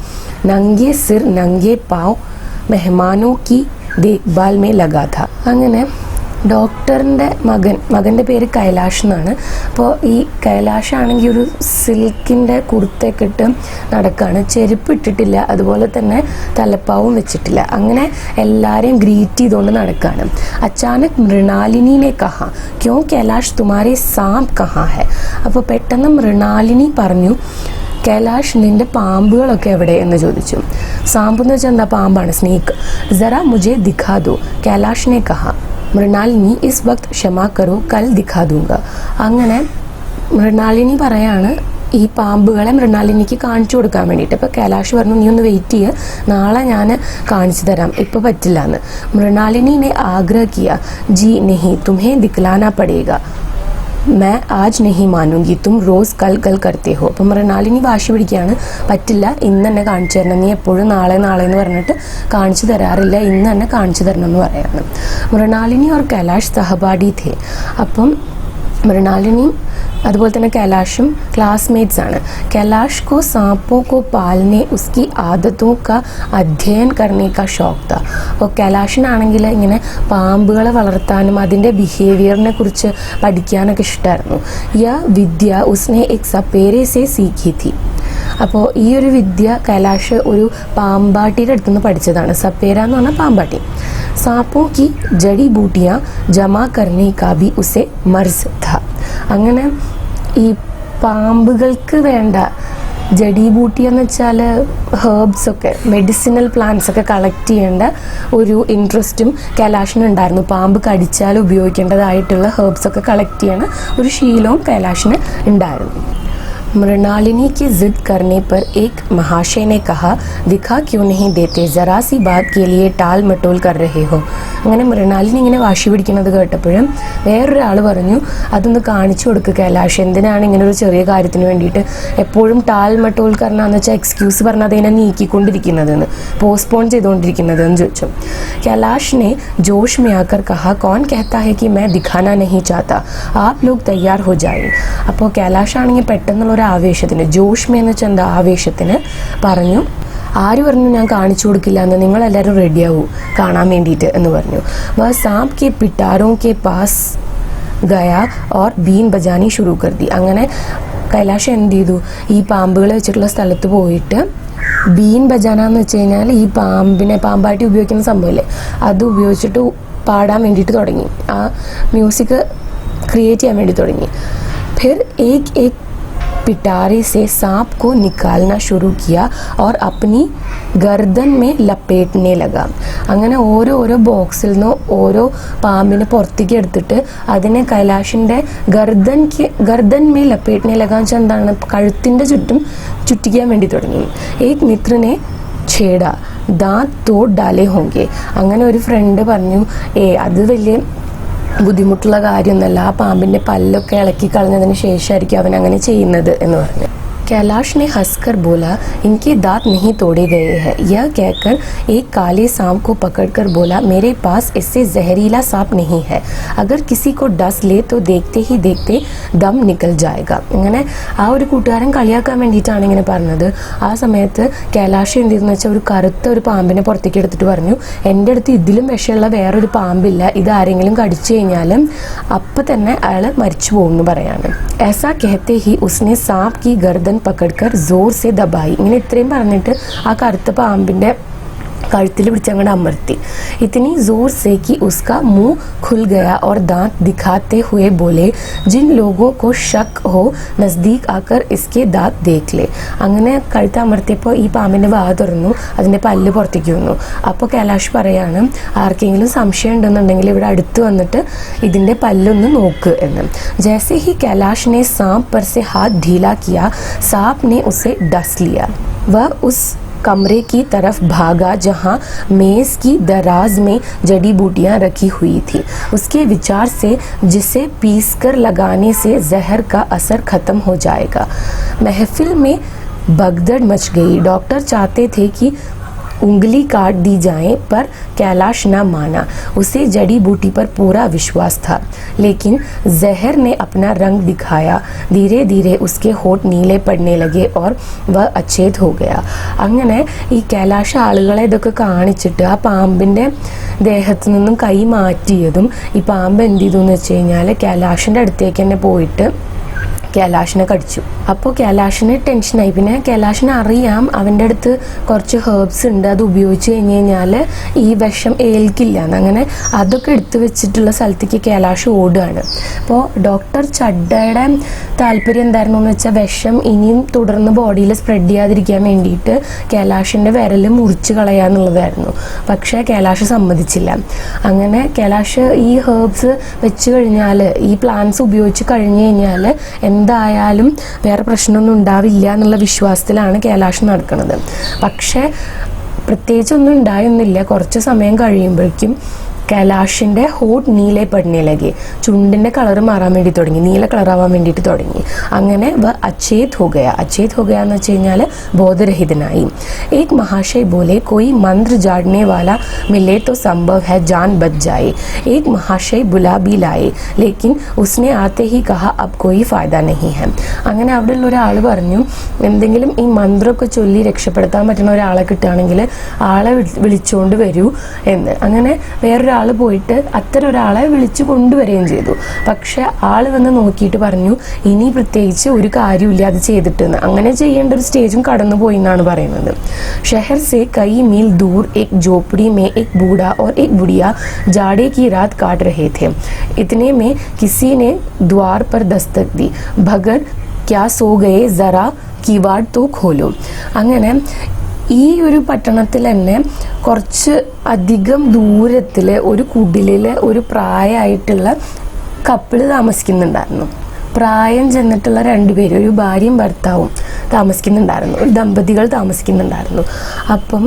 നംഗെ സിർ നംഗെ പാവ് മെഹ്മാനോ കി ദേഖ്ഭാൽ മേ ലഗാ ഥാ. അങ്ങനെ ഡോക്ടറിൻ്റെ മകൻ്റെ പേര് കൈലാഷ് എന്നാണ്. അപ്പോൾ ഈ കൈലാഷ് ആണെങ്കിൽ ഒരു സിൽക്കിൻ്റെ കുർത്തയൊക്കെ ഇട്ട് നടക്കുകയാണ്, ചെരുപ്പ് ഇട്ടിട്ടില്ല, അതുപോലെ തന്നെ തലപ്പാവും വെച്ചിട്ടില്ല. അങ്ങനെ എല്ലാവരെയും ഗ്രീറ്റ് ചെയ്തുകൊണ്ട് നടക്കുകയാണ്. അച്ചാനക് മൃണാലിനിനെ കഹാ ക്യോ കൈലാഷ് തുമാരെ സാംപ് കഹാ ഹെ. അപ്പോൾ പെട്ടെന്ന് മൃണാലിനി പറഞ്ഞു, കൈലാഷ് നിൻ്റെ പാമ്പുകളൊക്കെ എവിടെ എന്ന് ചോദിച്ചു. സാമ്പ് എന്ന് വെച്ചാൽ എന്താ, പാമ്പാണ്, സ്നേക്ക്. ജറാ മുझे ദിഖാ ദോ കൈലാഷിനെ കഹാ. മൃണാലിനി ഇസ് വക്ത് ക്ഷമാ കരോ കൽ ദിഖാ ദൂങ്ക. അങ്ങനെ മൃണാലിനി പറയാണ് ഈ പാമ്പുകളെ മൃണാലിനിക്ക് കാണിച്ചു കൊടുക്കാൻ വേണ്ടിയിട്ട്. അപ്പോൾ കൈലാഷ് പറഞ്ഞു, നീ ഒന്ന് വെയിറ്റ് ചെയ്യുക, നാളെ ഞാൻ കാണിച്ചു തരാം, ഇപ്പോൾ പറ്റില്ല എന്ന്. മൃണാലിനിനെ ആഗ്രഹ കിയ, ജി നെഹി തുമേ ദിഖലാനാ പടേഗ, मैं आज नहीं मानूंगी, तुम रोज़ कल कल करते हो. അപ്പം മൃണാലിനി വാശി പിടിക്കുകയാണ്, പറ്റില്ല, ഇന്ന് തന്നെ കാണിച്ചു തരണം, നീ എപ്പോഴും നാളെ നാളെ എന്ന് പറഞ്ഞിട്ട് കാണിച്ചു തരാറില്ല, ഇന്ന് തന്നെ കാണിച്ചു തരണം എന്ന് പറയുന്നു. മൃണാലിനി ഓർ കൈലാഷ് സഹപാഠി ഥേ. അപ്പം മൃണാലിനിയും അതുപോലെ തന്നെ കൈലാഷും ക്ലാസ്മേറ്റ്സ് ആണ്. കൈലാഷ് കോ സാപ്പോ കോ പാലനെ ഉസ്കി ആദത്തോ കാ അധ്യയൻ കർണേ കാ ഷോക്ക് താ. അപ്പോൾ കൈലാഷിനാണെങ്കിൽ ഇങ്ങനെ പാമ്പുകളെ വളർത്താനും അതിൻ്റെ ബിഹേവിയറിനെ കുറിച്ച് പഠിക്കാനൊക്കെ ഇഷ്ടമായിരുന്നു. യ വിദ്യ ഉസ്നെ എക് സപ്പേരെ സെ സീഖി ഥി. അപ്പോൾ ഈ ഒരു വിദ്യ കൈലാഷ് ഒരു പാമ്പാട്ടിയുടെ അടുത്തുനിന്ന് പഠിച്ചതാണ്. സപ്പേര എന്ന് പറഞ്ഞാൽ പാമ്പാട്ടി. സാപ്പോ കി ജടി ബൂട്ടിയാ ജമാ കർണേ കാ ബി ഉസെ മർസ് ഥ. അങ്ങനെ ഈ പാമ്പുകൾക്ക് വേണ്ട ജഡീബൂട്ടി എന്ന് വെച്ചാൽ ഹേർബ്സ് ഒക്കെ, മെഡിസിനൽ പ്ലാന്റ്സ് ഒക്കെ കളക്ട് ചെയ്യേണ്ട ഒരു ഇൻട്രസ്റ്റും കൈലാഷിനുണ്ടായിരുന്നു. പാമ്പ് കടിച്ചാൽ ഉപയോഗിക്കേണ്ടതായിട്ടുള്ള ഹേർബ്സ് ഒക്കെ കളക്ട് ചെയ്യണ ഒരു ശീലവും കൈലാഷിന് ഉണ്ടായിരുന്നു. मृणालिनी की जिद करने पर एक महाशय ने कहा, दिखा क्यों नहीं देते, जरा सी बात के लिए टाल मटोल कर रहे हो. അങ്ങനെ മൃണാലിനി ഇങ്ങനെ വാശി പിടിക്കുന്നത് കേട്ടപ്പോഴും വേറൊരാൾ പറഞ്ഞു, അതൊന്ന് കാണിച്ചു കൊടുക്കുക കൈലാഷ്, എന്തിനാണ് ഇങ്ങനെ ഒരു ചെറിയ കാര്യത്തിന് വേണ്ടിയിട്ട് എപ്പോഴും ടാൽ മട്ടോൽ കർണാന്ന് വെച്ചാൽ എക്സ്ക്യൂസ് പറഞ്ഞ് അതിനെ നീക്കിക്കൊണ്ടിരിക്കുന്നതെന്ന്, പോസ്റ്റ്പോൺ ചെയ്തുകൊണ്ടിരിക്കുന്നതെന്ന് ചോദിച്ചു. കൈലാഷിനെ जोश में आकर कहा, कौन कहता है कि मैं दिखाना नहीं चाहता, आप लोग तैयार हो जाए. അപ്പോൾ കൈലാഷ് ആണെങ്കിൽ പെട്ടെന്നുള്ള ഒരു ആവേശത്തിന്, ജോഷ്മ എന്ന് വെച്ചാൽ എന്താ, ആവേശത്തിന് പറഞ്ഞു, ആര് പറഞ്ഞു ഞാൻ കാണിച്ചു കൊടുക്കില്ല എന്ന്, നിങ്ങളെല്ലാവരും റെഡിയാവൂ കാണാൻ വേണ്ടിയിട്ട് എന്ന് പറഞ്ഞു. വ സാംപ് കെ പിട്ടാരോ കെ പാസ് ഗയാ ഓർ ബീൻ ബജാനി ശുਰੂ കർ ദി. അങ്ങനെ കൈലാഷ് എന്ത് ചെയ്തു, ഈ പാമ്പുകൾ വെച്ചിട്ടുള്ള സ്ഥലത്ത് പോയിട്ട് ബീൻ ബജാന എന്ന് വെച്ച് കഴിഞ്ഞാൽ ഈ പാമ്പാട്ടി ഉപയോഗിക്കുന്ന സംഭവമില്ലേ, അത് ഉപയോഗിച്ചിട്ട് പാടാൻ വേണ്ടിയിട്ട് തുടങ്ങി. ആ മ്യൂസിക് ക്രിയേറ്റ് ചെയ്യാൻ വേണ്ടി തുടങ്ങി. फिर एक एक पिटारे से सांप को निकालना शुरू किया और अपनी गर्दन में लपेटने लगा. അങ്ങനെ ഓരോ ബോക്സിൽ നിന്ന് ഓരോ പാമ്പിനെ പുറത്തേക്ക് എടുത്തിട്ട് അതിനെ കൈലാഷിൻ്റെ ഗർദൻ മേ ലപ്പേട്ടിനെ ലഗാൻ വെച്ചാൽ എന്താണ്, കഴുത്തിൻ്റെ ചുറ്റും ചുറ്റിക്കാൻ വേണ്ടി തുടങ്ങി. ഏക് മിത്രനെ ഛേട ദാന്ത് തോട് ഡാലേ ഹോങ്കെ. അങ്ങനെ ഒരു ഫ്രണ്ട് പറഞ്ഞു, അത് വലിയ ബുദ്ധിമുട്ടുള്ള കാര്യമൊന്നുമല്ല, ആ പാമ്പിൻ്റെ പല്ലൊക്കെ ഇളക്കി കളഞ്ഞതിന് ശേഷമായിരിക്കും അവൻ അങ്ങനെ ചെയ്യുന്നത് എന്ന് പറഞ്ഞു. कैलाश ने हंसकर बोला, इनके दांत नहीं तोड़े गए हैं. यह कहकर एक काले सांप को पकड़कर बोला, मेरे पास इससे जहरीला सांप नहीं है. अगर किसी को डस ले तो देखते ही देखते दम निकल जाएगा. ഇങ്ങനെ ആ ഒരു കൂട്ടുകാരൻ കളിയാക്കാൻ വേണ്ടിയിട്ടാണ് ഇങ്ങനെ പറഞ്ഞത്. ആ സമയത്ത് കൈലാഷ് എന്ത് ചെയ്തെന്ന് വെച്ചാൽ ഒരു കറുത്ത ഒരു പാമ്പിനെ പുറത്തേക്ക് എടുത്തിട്ട് പറഞ്ഞു, എൻ്റെ അടുത്ത് ഇതിലും വിഷമുള്ള വേറൊരു പാമ്പില്ല, ഇത് ആരെങ്കിലും കടിച്ചു കഴിഞ്ഞാൽ അപ്പം തന്നെ അയാൾ മരിച്ചു പോകുമെന്ന് പറയാണ്. ऐसा कहते ही उसने सांप की गर्दन पकड़कर जोर से दबाई. ഇങ്ങനെ ഇത്രയും പറഞ്ഞിട്ട് ആ കറുത്ത പാമ്പിൻ്റെ कഴുത്തിൽ പിടിച്ചങ്ങോട്ട് അമർത്തി. इतनी जोर से कि उसका मुंह खुल गया और दांत दिखाते हुए बोले, जिन लोगों को शक हो नज़दीक आकर इसके दांत देख ले. അങ്ങനെ കഴുത്ത് അമർത്തിയപ്പോൾ ഈ പാമ്പിൻ്റെ വാ തുറന്നു, അതിൻ്റെ പല്ല് പുറത്തേക്ക് വന്നു. അപ്പോൾ കൈലാഷ് പറയാണ്, ആർക്കെങ്കിലും സംശയം ഉണ്ടെന്നുണ്ടെങ്കിൽ ഇവിടെ അടുത്ത് വന്നിട്ട് ഇതിൻ്റെ പല്ലൊന്ന് നോക്ക് എന്ന്. जैसे ही कैलाश ने सांप पर से हाथ ढीला किया, सांप ने उसे डस लिया. वह उस कमरे की तरफ भागा जहां मेज की दराज में जड़ी बूटियां रखी हुई थी. उसके विचार से जिसे पीसकर लगाने से जहर का असर खत्म हो जाएगा. महफिल में भगदड़ मच गई. डॉक्टर चाहते थे कि उंगली काट दी जाए, पर कैलाश न माना. उसे जड़ी बूटी पर पूरा विश्वास था, लेकिन जहर ने अपना रंग दिखाया. धीरे धीरे उसके होठ नीले पड़ने लगे और वह अचेत हो गया. അങ്ങനെ ഈ കൈലാഷ് ആളുകളെ ഇതൊക്കെ കാണിച്ചിട്ട് ആ പാമ്പിൻ്റെ ദേഹത്തു നിന്നും കൈ മാറ്റിയതും ഈ പാമ്പ് എന്ത് ചെയ്തു എന്ന് വെച്ച് കഴിഞ്ഞാൽ കൈലാഷിൻ്റെ അടുത്തേക്ക് തന്നെ പോയിട്ട് കൈലാഷിനെ കടിച്ചു. അപ്പോൾ കൈലാഷിന് ടെൻഷനായി. പിന്നെ കൈലാഷിന് അറിയാം അവൻ്റെ അടുത്ത് കുറച്ച് ഹേർബ്സ് ഉണ്ട്, അത് ഉപയോഗിച്ച് കഴിഞ്ഞ് കഴിഞ്ഞാൽ ഈ വിഷം ഏൽക്കില്ല എന്ന്. അങ്ങനെ അതൊക്കെ എടുത്തു വെച്ചിട്ടുള്ള സ്ഥലത്തേക്ക് കൈലാഷ് ഓടുകയാണ്. അപ്പോൾ ഡോക്ടർ ചഡ്ഡയുടെ താല്പര്യം എന്തായിരുന്നു എന്ന് വെച്ചാൽ വിഷം ഇനിയും തുടർന്ന് ബോഡിയിൽ സ്പ്രെഡ് ചെയ്യാതിരിക്കാൻ വേണ്ടിയിട്ട് കൈലാഷിൻ്റെ വിരൽ മുറിച്ച് കളയാന്നുള്ളതായിരുന്നു. പക്ഷേ കൈലാഷ് സമ്മതിച്ചില്ല. അങ്ങനെ കൈലാഷ് ഈ ഹേർബ്സ് വെച്ച് കഴിഞ്ഞാൽ, ഈ പ്ലാന്റ്സ് ഉപയോഗിച്ച് കഴിഞ്ഞ് കഴിഞ്ഞാൽ എന്തായാലും വേറെ പ്രശ്നമൊന്നും ഉണ്ടാവില്ല എന്നുള്ള വിശ്വാസത്തിലാണ് കൈലാഷ് നടക്കുന്നത്. പക്ഷേ പ്രത്യേകിച്ചൊന്നും ഉണ്ടായൊന്നുമില്ല. കുറച്ച് സമയം കഴിയുമ്പോഴേക്കും കൈലാഷിൻ്റെ ഹോട്ട് നീലെ പടനെ ലഗെ, ചുണ്ടിൻ്റെ കളർ മാറാൻ വേണ്ടി തുടങ്ങി, നീല കളറാവാൻ വേണ്ടിയിട്ട് തുടങ്ങി. അങ്ങനെ വ അച്ചേത് ഹോ ഗയ. അച്ചേത് ഹോ ഗയ എന്ന് വെച്ച് കഴിഞ്ഞാൽ ബോധരഹിതനായി. एक महाशय बोले, कोई मंत्र झाड़ने वाला मिले तो संभव है जान बच जाए. एक महाशय बुला भी लाए, लेकिन उसने आते ही कहा अब कोई फ़ायदा नहीं है. അങ്ങനെ അവിടെയുള്ള ഒരാൾ പറഞ്ഞു, എന്തെങ്കിലും ഈ മന്ത്രമൊക്കെ ചൊല്ലി രക്ഷപ്പെടുത്താൻ പറ്റുന്ന ഒരാളെ കിട്ടുകയാണെങ്കിൽ ആളെ വിളിച്ചുകൊണ്ട് വരൂ എന്ന്. അങ്ങനെ വേറൊരാൾ പോയിട്ട് അത്തരം ഒരാളെ വിളിച്ചു കൊണ്ടുവരികയും ചെയ്തു. പക്ഷെ ആൾ വന്ന് നോക്കിയിട്ട് പറഞ്ഞു, ഇനി പ്രത്യേകിച്ച് ഒരു കാര്യമില്ല അത് ചെയ്തിട്ടെന്ന്. അങ്ങനെ ചെയ്യേണ്ട ഒരു സ്റ്റേജും കടന്നു പോയി എന്നാണ് പറയുന്നത്. शहर से कई मील दूर एक झोपड़ी में एक बूढ़ा और एक बुढ़िया जाड़े की रात काट रहे थे. इतने में किसी ने द्वार पर दस्तक दी. भगत क्या सो गए, जरा कीवाड़ तो खोलो. അങ്ങനെ ഈ ഒരു പട്ടണത്തിൽ തന്നെ കുറച്ച് അധികം ദൂരത്തിൽ ഒരു കുടിലിൽ ഒരു പ്രായമായിട്ടുള്ള കപ്പിള് താമസിക്കുന്നുണ്ടായിരുന്നു. പ്രായം ചെന്നിട്ടുള്ള രണ്ടുപേരും, ഒരു ഭാര്യയും ഭർത്താവും താമസിക്കുന്നുണ്ടായിരുന്നു, ഒരു ദമ്പതികൾ താമസിക്കുന്നുണ്ടായിരുന്നു. അപ്പം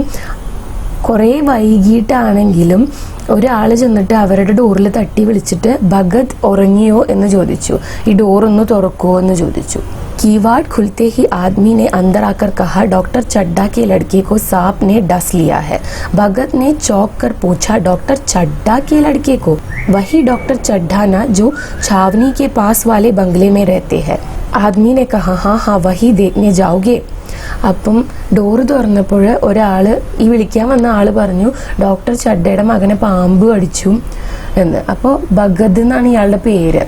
കുറേ വൈകിട്ടാണെങ്കിലും ഒരാൾ ചെന്നിട്ട് അവരുടെ ഡോറിൽ തട്ടി വിളിച്ചിട്ട് ഭഗത് ഉറങ്ങിയോ എന്ന് ചോദിച്ചു. ഈ ഡോറൊന്ന് തുറക്കുമോ എന്ന് ചോദിച്ചു. कीवाड़ खुलते ही आदमी ने अंदर आकर कहा, डॉक्टर चड्ढा के लड़के को सांप ने डस लिया है. भगत ने चौंक कर पूछा, डॉक्टर चड्ढा के लड़के को? वही डॉक्टर चड्ढा ना जो छावनी के पास वाले बंगले में रहते हैं. आदमी ने कहा, हाँ हाँ वही देखने जाओगे. അപ്പം ഡോറ് തുറന്നപ്പോൾ ഒരാൾ, ഈ വിളിക്കാൻ വന്ന ആൾ പറഞ്ഞു, ഡോക്ടർ ചഡ്ഡയുടെ മകനെ പാമ്പ് കടിച്ചു എന്ന്. അപ്പോൾ ഭഗത് എന്നാണ് ഇയാളുടെ പേര്,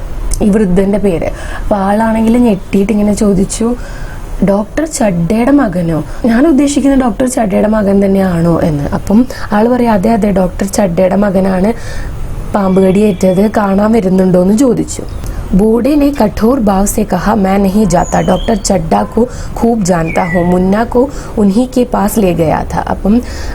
ഈ വൃദ്ധൻ്റെ പേര്. അപ്പോൾ ആളാണെങ്കിൽ ഞെട്ടിയിട്ട് ഇങ്ങനെ ചോദിച്ചു, ഡോക്ടർ ചഡ്ഡയുടെ മകനോ? ഞാൻ ഉദ്ദേശിക്കുന്ന ഡോക്ടർ ചഡ്ഡയുടെ മകൻ തന്നെയാണോ എന്ന്. അപ്പം ആൾ പറയാം, അതെ അതെ ഡോക്ടർ ചഡ്ഡയുടെ മകനാണ് പാമ്പ് കടിയേറ്റത്, കാണാൻ വരുന്നുണ്ടോ എന്ന് ചോദിച്ചു. बूढ़े ने कठोर भाव से कहा, मैं नहीं जाता, डॉक्टर चड्डा को खूब जानता हूँ, मुन्ना को उन्हीं के पास ले गया था. അപ്പം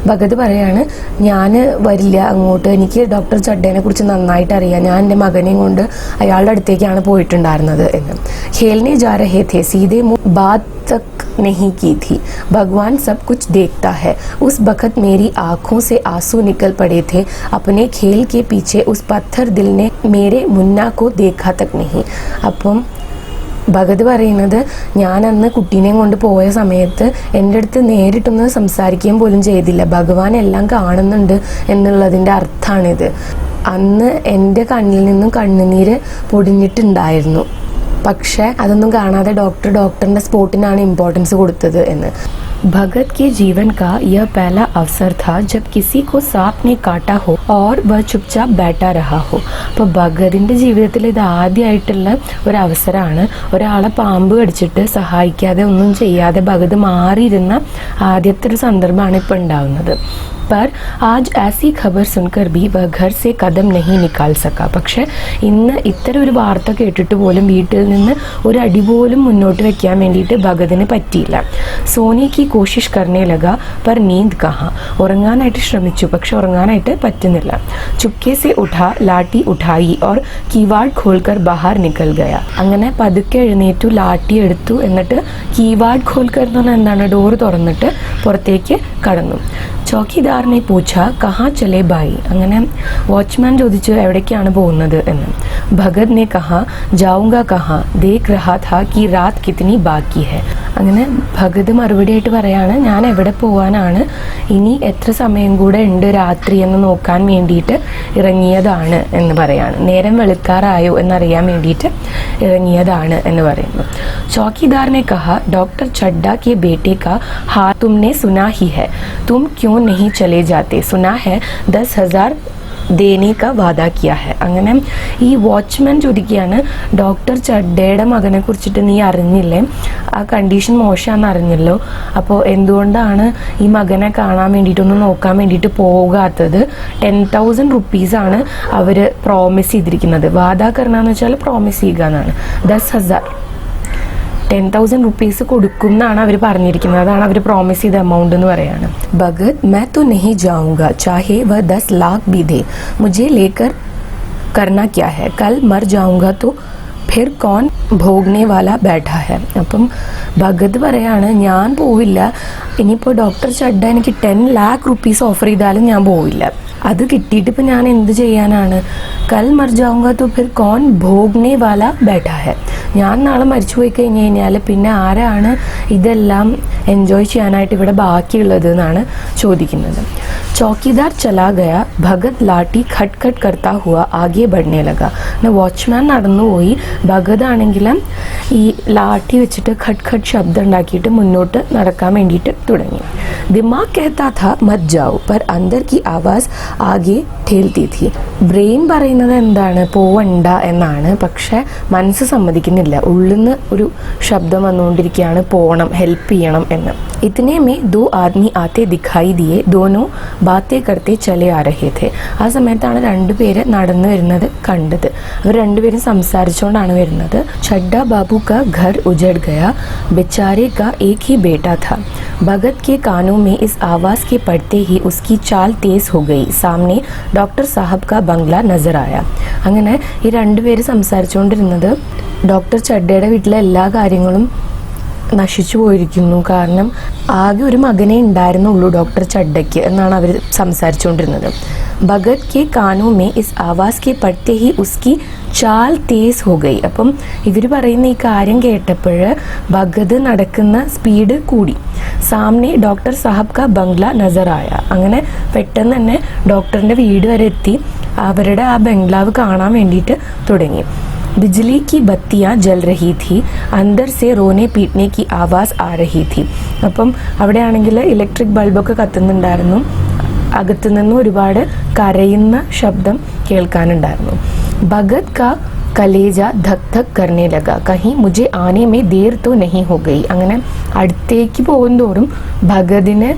ഭഗത് പറയാണ്, ഞാൻ വരില്ല അങ്ങോട്ട്, എനിക്ക് ഡോക്ടർ ചഡ്ഡേനെ കുറിച്ച് നന്നായിട്ട് അറിയാം, ഞാൻ എൻ്റെ മകനെയും കൊണ്ട് അയാളുടെ അടുത്തേക്കാണ് പോയിട്ടുണ്ടായിരുന്നത് എന്ന്. खेलने जा रहे थे, सीधे मुंह बात तक नहीं की थी, भगवान सब कुछ देखता है. उस वक्त मेरी आंखों से आंसू निकल पड़े थे, अपने खेल के पीछे उस पत्थर दिल ने मेरे मुन्ना को देखा तक नहीं. അപ്പം ഭഗത് പറയുന്നത്, ഞാൻ അന്ന് കുട്ടീനെയും കൊണ്ട് പോയ സമയത്ത് എൻ്റെ അടുത്ത് നേരിട്ടൊന്ന് സംസാരിക്കുകയും പോലും ചെയ്തില്ല, ഭഗവാൻ എല്ലാം കാണുന്നുണ്ട് എന്നുള്ളതിൻ്റെ അർത്ഥമാണിത്. അന്ന് എൻ്റെ കണ്ണിൽ നിന്നും കണ്ണുനീര് പൊടിഞ്ഞിട്ടുണ്ടായിരുന്നു, പക്ഷേ അതൊന്നും കാണാതെ ഡോക്ടറിൻ്റെ സ്പോട്ടിനാണ് ഇമ്പോർട്ടൻസ് കൊടുത്തത് എന്ന്. भगत के जीवन का यह पहला अवसर था जब किसी को सांप ने काटा हो और वह चुपचाप बैठा रहा हो. അപ്പോൾ ഭഗതിൻ്റെ ജീവിതത്തിൽ ഇത് ആദ്യമായിട്ടുള്ള ഒരു അവസരമാണ്. ഒരാളെ പാമ്പ് കടിച്ചിട്ട് സഹായിക്കാതെ ഒന്നും ചെയ്യാതെ ഭഗത് മാറിയിരുന്ന ആദ്യത്തെ ഒരു സന്ദർഭമാണ് ഇപ്പോൾ ഉണ്ടാവുന്നത്. पर आज ऐसी खबर सुनकर भी वह घर से कदम नहीं निकाल सका. പക്ഷേ ഇന്ന് ഇത്തരം ഒരു വാർത്ത കേട്ടിട്ട് പോലും വീട്ടിൽ നിന്ന് ഒരു അടി പോലും മുന്നോട്ട് വെക്കാൻ വേണ്ടിയിട്ട് ഭഗതിന് പറ്റിയില്ല. സോനെ की कोशिश करने लगा पर नींद कहाँ. ഉറങ്ങാനായിട്ട് ശ്രമിച്ചു, പക്ഷെ ഉറങ്ങാനായിട്ട് പറ്റുന്നില്ല. ചുപ്കെ से उठा, लाठी उठाई और കീവാഡ് खोलकर बाहर निकल गया. അങ്ങനെ പതുക്കെ എഴുന്നേറ്റു, ലാട്ടി എടുത്തു, എന്നിട്ട് കീവാഡ് खोलकर എന്ന് പറഞ്ഞാൽ എന്താണ്, ഡോർ തുറന്നിട്ട് പുറത്തേക്ക് കടന്നു. ചൗക്കിദാർ ने पूछा, कहाँ चले भाई. അങ്ങനെ വാച്ച്മാൻ ചോദിച്ചു, എവിടേക്കാണ് പോകുന്നത് എന്ന്. ഭഗത് ने कहा, जाऊंगा कहाँ, देख रहा था कि रात कितनी बाकी है. അങ്ങനെ ഭഗത് മറുപടിയായിട്ട് പറയാണ്, ഞാൻ എവിടെ പോകാനാണ്, ഇനി എത്ര സമയം കൂടെ ഉണ്ട് രാത്രി എന്ന് നോക്കാൻ വേണ്ടിയിട്ട് ഇറങ്ങിയതാണ് എന്ന് പറയാണ്. നേരം വെളുക്കാറായോ എന്നറിയാൻ വേണ്ടിയിട്ട് ഇറങ്ങിയതാണ് എന്ന് പറയുന്നു. चौकीदार ने कहा, डॉक्टर चड्डा के बेटे का हाल तुमने सुना ही है, तुम क्यों नहीं चले जाते, सुना है 10,000 ദേനെ കാ വാദ കിയാ ഹെ. അങ്ങനെ ഈ വാച്ച്മാൻ ചോദിക്കുകയാണ്, ഡോക്ടർ ചഡ്ഡയുടെ മകനെ കുറിച്ചിട്ട് നീ അറിഞ്ഞില്ലേ, ആ കണ്ടീഷൻ മോശമാണെന്ന് അറിഞ്ഞല്ലോ, അപ്പോൾ എന്തുകൊണ്ടാണ് ഈ മകനെ കാണാൻ വേണ്ടിയിട്ടൊന്ന് നോക്കാൻ വേണ്ടിയിട്ട് പോകാത്തത്? 10,000 റുപ്പീസാണ് അവർ പ്രോമിസ് ചെയ്തിരിക്കുന്നത്. വാദ കർണമെന്ന് വെച്ചാൽ പ്രോമിസ് ചെയ്യുക എന്നാണ്. 10,000 10,000 റുപ്പീസ് കൊടുക്കും എന്നാണ് അവർ പറഞ്ഞിരിക്കുന്നത്, അതാണ് അവർ പ്രോമിസ് ചെയ്ത എമൗണ്ട് എന്ന് പറയാണ്. ഭഗത്, मैं तो नहीं जाऊंगा, चाहे वह 10 लाख भी दे, मुझे लेकर करना क्या है, कल मर जाऊंगा तो फिर कौन भोगने वाला बैठा है. അപ്പം ഭഗത് പറയാണ്, ഞാൻ പോവില്ല, ഇനിയിപ്പോൾ ഡോക്ടർ ചഡ്ഡ എനിക്ക് 10 लाख റുപ്പീസ് ഓഫർ ചെയ്താലും ഞാൻ പോവില്ല, അത് കിട്ടിയിട്ട് ഇപ്പം ഞാൻ എന്ത് ചെയ്യാനാണ്. കൽ മർ ജാऊंगा तो फिर कौन भोगने वाला बैठा है. ഞാൻ നാളെ മരിച്ചു പോയി കഴിഞ്ഞ് കഴിഞ്ഞാൽ പിന്നെ ആരാണ് ഇതെല്ലാം എൻജോയ് ചെയ്യാനായിട്ട് ഇവിടെ ബാക്കിയുള്ളത് എന്നാണ് ചോദിക്കുന്നത്. ചൗക്കിദാർ ചലാ ഗയ, ഭഗത് ലാട്ടി ഖട്ട് ഖട്ട് കർത്താ ഹുവ ആകെ ബഡ്നെ ലഗ. വാച്ച്മാൻ നടന്നുപോയി, ഭഗത് ആണെങ്കിൽ ഈ ലാട്ടി വെച്ചിട്ട് ഖട്ട് ഖട്ട് ശബ്ദം ഉണ്ടാക്കിയിട്ട് മുന്നോട്ട് നടക്കാൻ വേണ്ടിയിട്ട് തുടങ്ങി. ദിമാഗ് കഹത്താ ഥാ മത് ജാओ, पर अंदर की आवाज़ ആകെ ഠേൽത്തി थी. ബ്രെയിൻ പറയുന്നത് എന്താണ്, പോവണ്ട എന്നാണ്, പക്ഷെ മനസ്സ് സമ്മതിക്കുന്നില്ല. ഉള്ളിൽ നിന്ന് ഒരു ശബ്ദം വന്നുകൊണ്ടിരിക്കുകയാണ്, പോകണം, ഹെൽപ്പ് ചെയ്യണം എന്ന്. ഇതനെ മേ 2 ആദ്മി ആത്തെ ദിഖായി ദിയെ, ദോനോ ബാത്തേ കർത്തെ ചലേ ആ രഹേ ഥേ. ആ സമയത്താണ് 2 പേര് നടന്നു വരുന്നത് കണ്ടത്. അവർ 2 പേരും സംസാരിച്ചുകൊണ്ടാണ് വരുന്നത്. ചഡ്ഡ ബാബു കാ ഘർ ഉജഡ് ഗയ, बेचारे का एक ही बेटा था. भगत के कानों में इस आवाज़ के पड़ते ही उसकी चाल तेज़ हो गई. सामने ഡോക്ടർ സാഹബ് കാ ബംഗ്ല നസർ ആയ. അങ്ങനെ ഈ 2 പേര് സംസാരിച്ചുകൊണ്ടിരുന്നത് ഡോക്ടർ ചഡ്ഡയുടെ വീട്ടിലെ എല്ലാ കാര്യങ്ങളും നശിച്ചു പോയിരിക്കുന്നു, കാരണം ആകെ ഒരു മകനെ ഉണ്ടായിരുന്നുള്ളൂ ഡോക്ടർ ചഡ്ഡയ്ക്ക് എന്നാണ് അവർ സംസാരിച്ചുകൊണ്ടിരുന്നത്. ഭഗത് കെ കാനോ മേ ഇസ് ആവാസ് കെ പടുത്തെ ഹി ഉസ്കി ചാൽ തേസ് ഹോ ഗയി. അപ്പം ഇവർ പറയുന്ന ഈ കാര്യം കേട്ടപ്പോൾ ഭഗത് നടക്കുന്ന സ്പീഡ് കൂടി. സാമനെ ഡോക്ടർ സാഹബ് കാ ബംഗ്ല നസറായ. അങ്ങനെ പെട്ടെന്ന് തന്നെ ഡോക്ടറിൻ്റെ വീട് വരെ എത്തി അവരുടെ ആ ബംഗ്ലാവ് കാണാൻ വേണ്ടിയിട്ട് തുടങ്ങി. बिजली की बत्तियाँ जल रही थी, अंदर से रोने पीटने की आवाज़ आ रही थी. അപ്പം അവിടെയാണെങ്കിൽ ഇലക്ട്രിക് ബൾബൊക്കെ കത്തുന്നുണ്ടായിരുന്നു, അകത്തു നിന്ന് ഒരുപാട് കരയുന്ന ശബ്ദം കേൾക്കാനുണ്ടായിരുന്നു. ഭഗത് കാ കലേജ ധക് ധക് കർണേ ലഗ, കहीं മുझे ആനെ മേ ദേർ തോ നഹീ ഹോ ഗയി. അങ്ങനെ അടുത്തേക്ക് പോകുന്തോറും ഭഗതിന്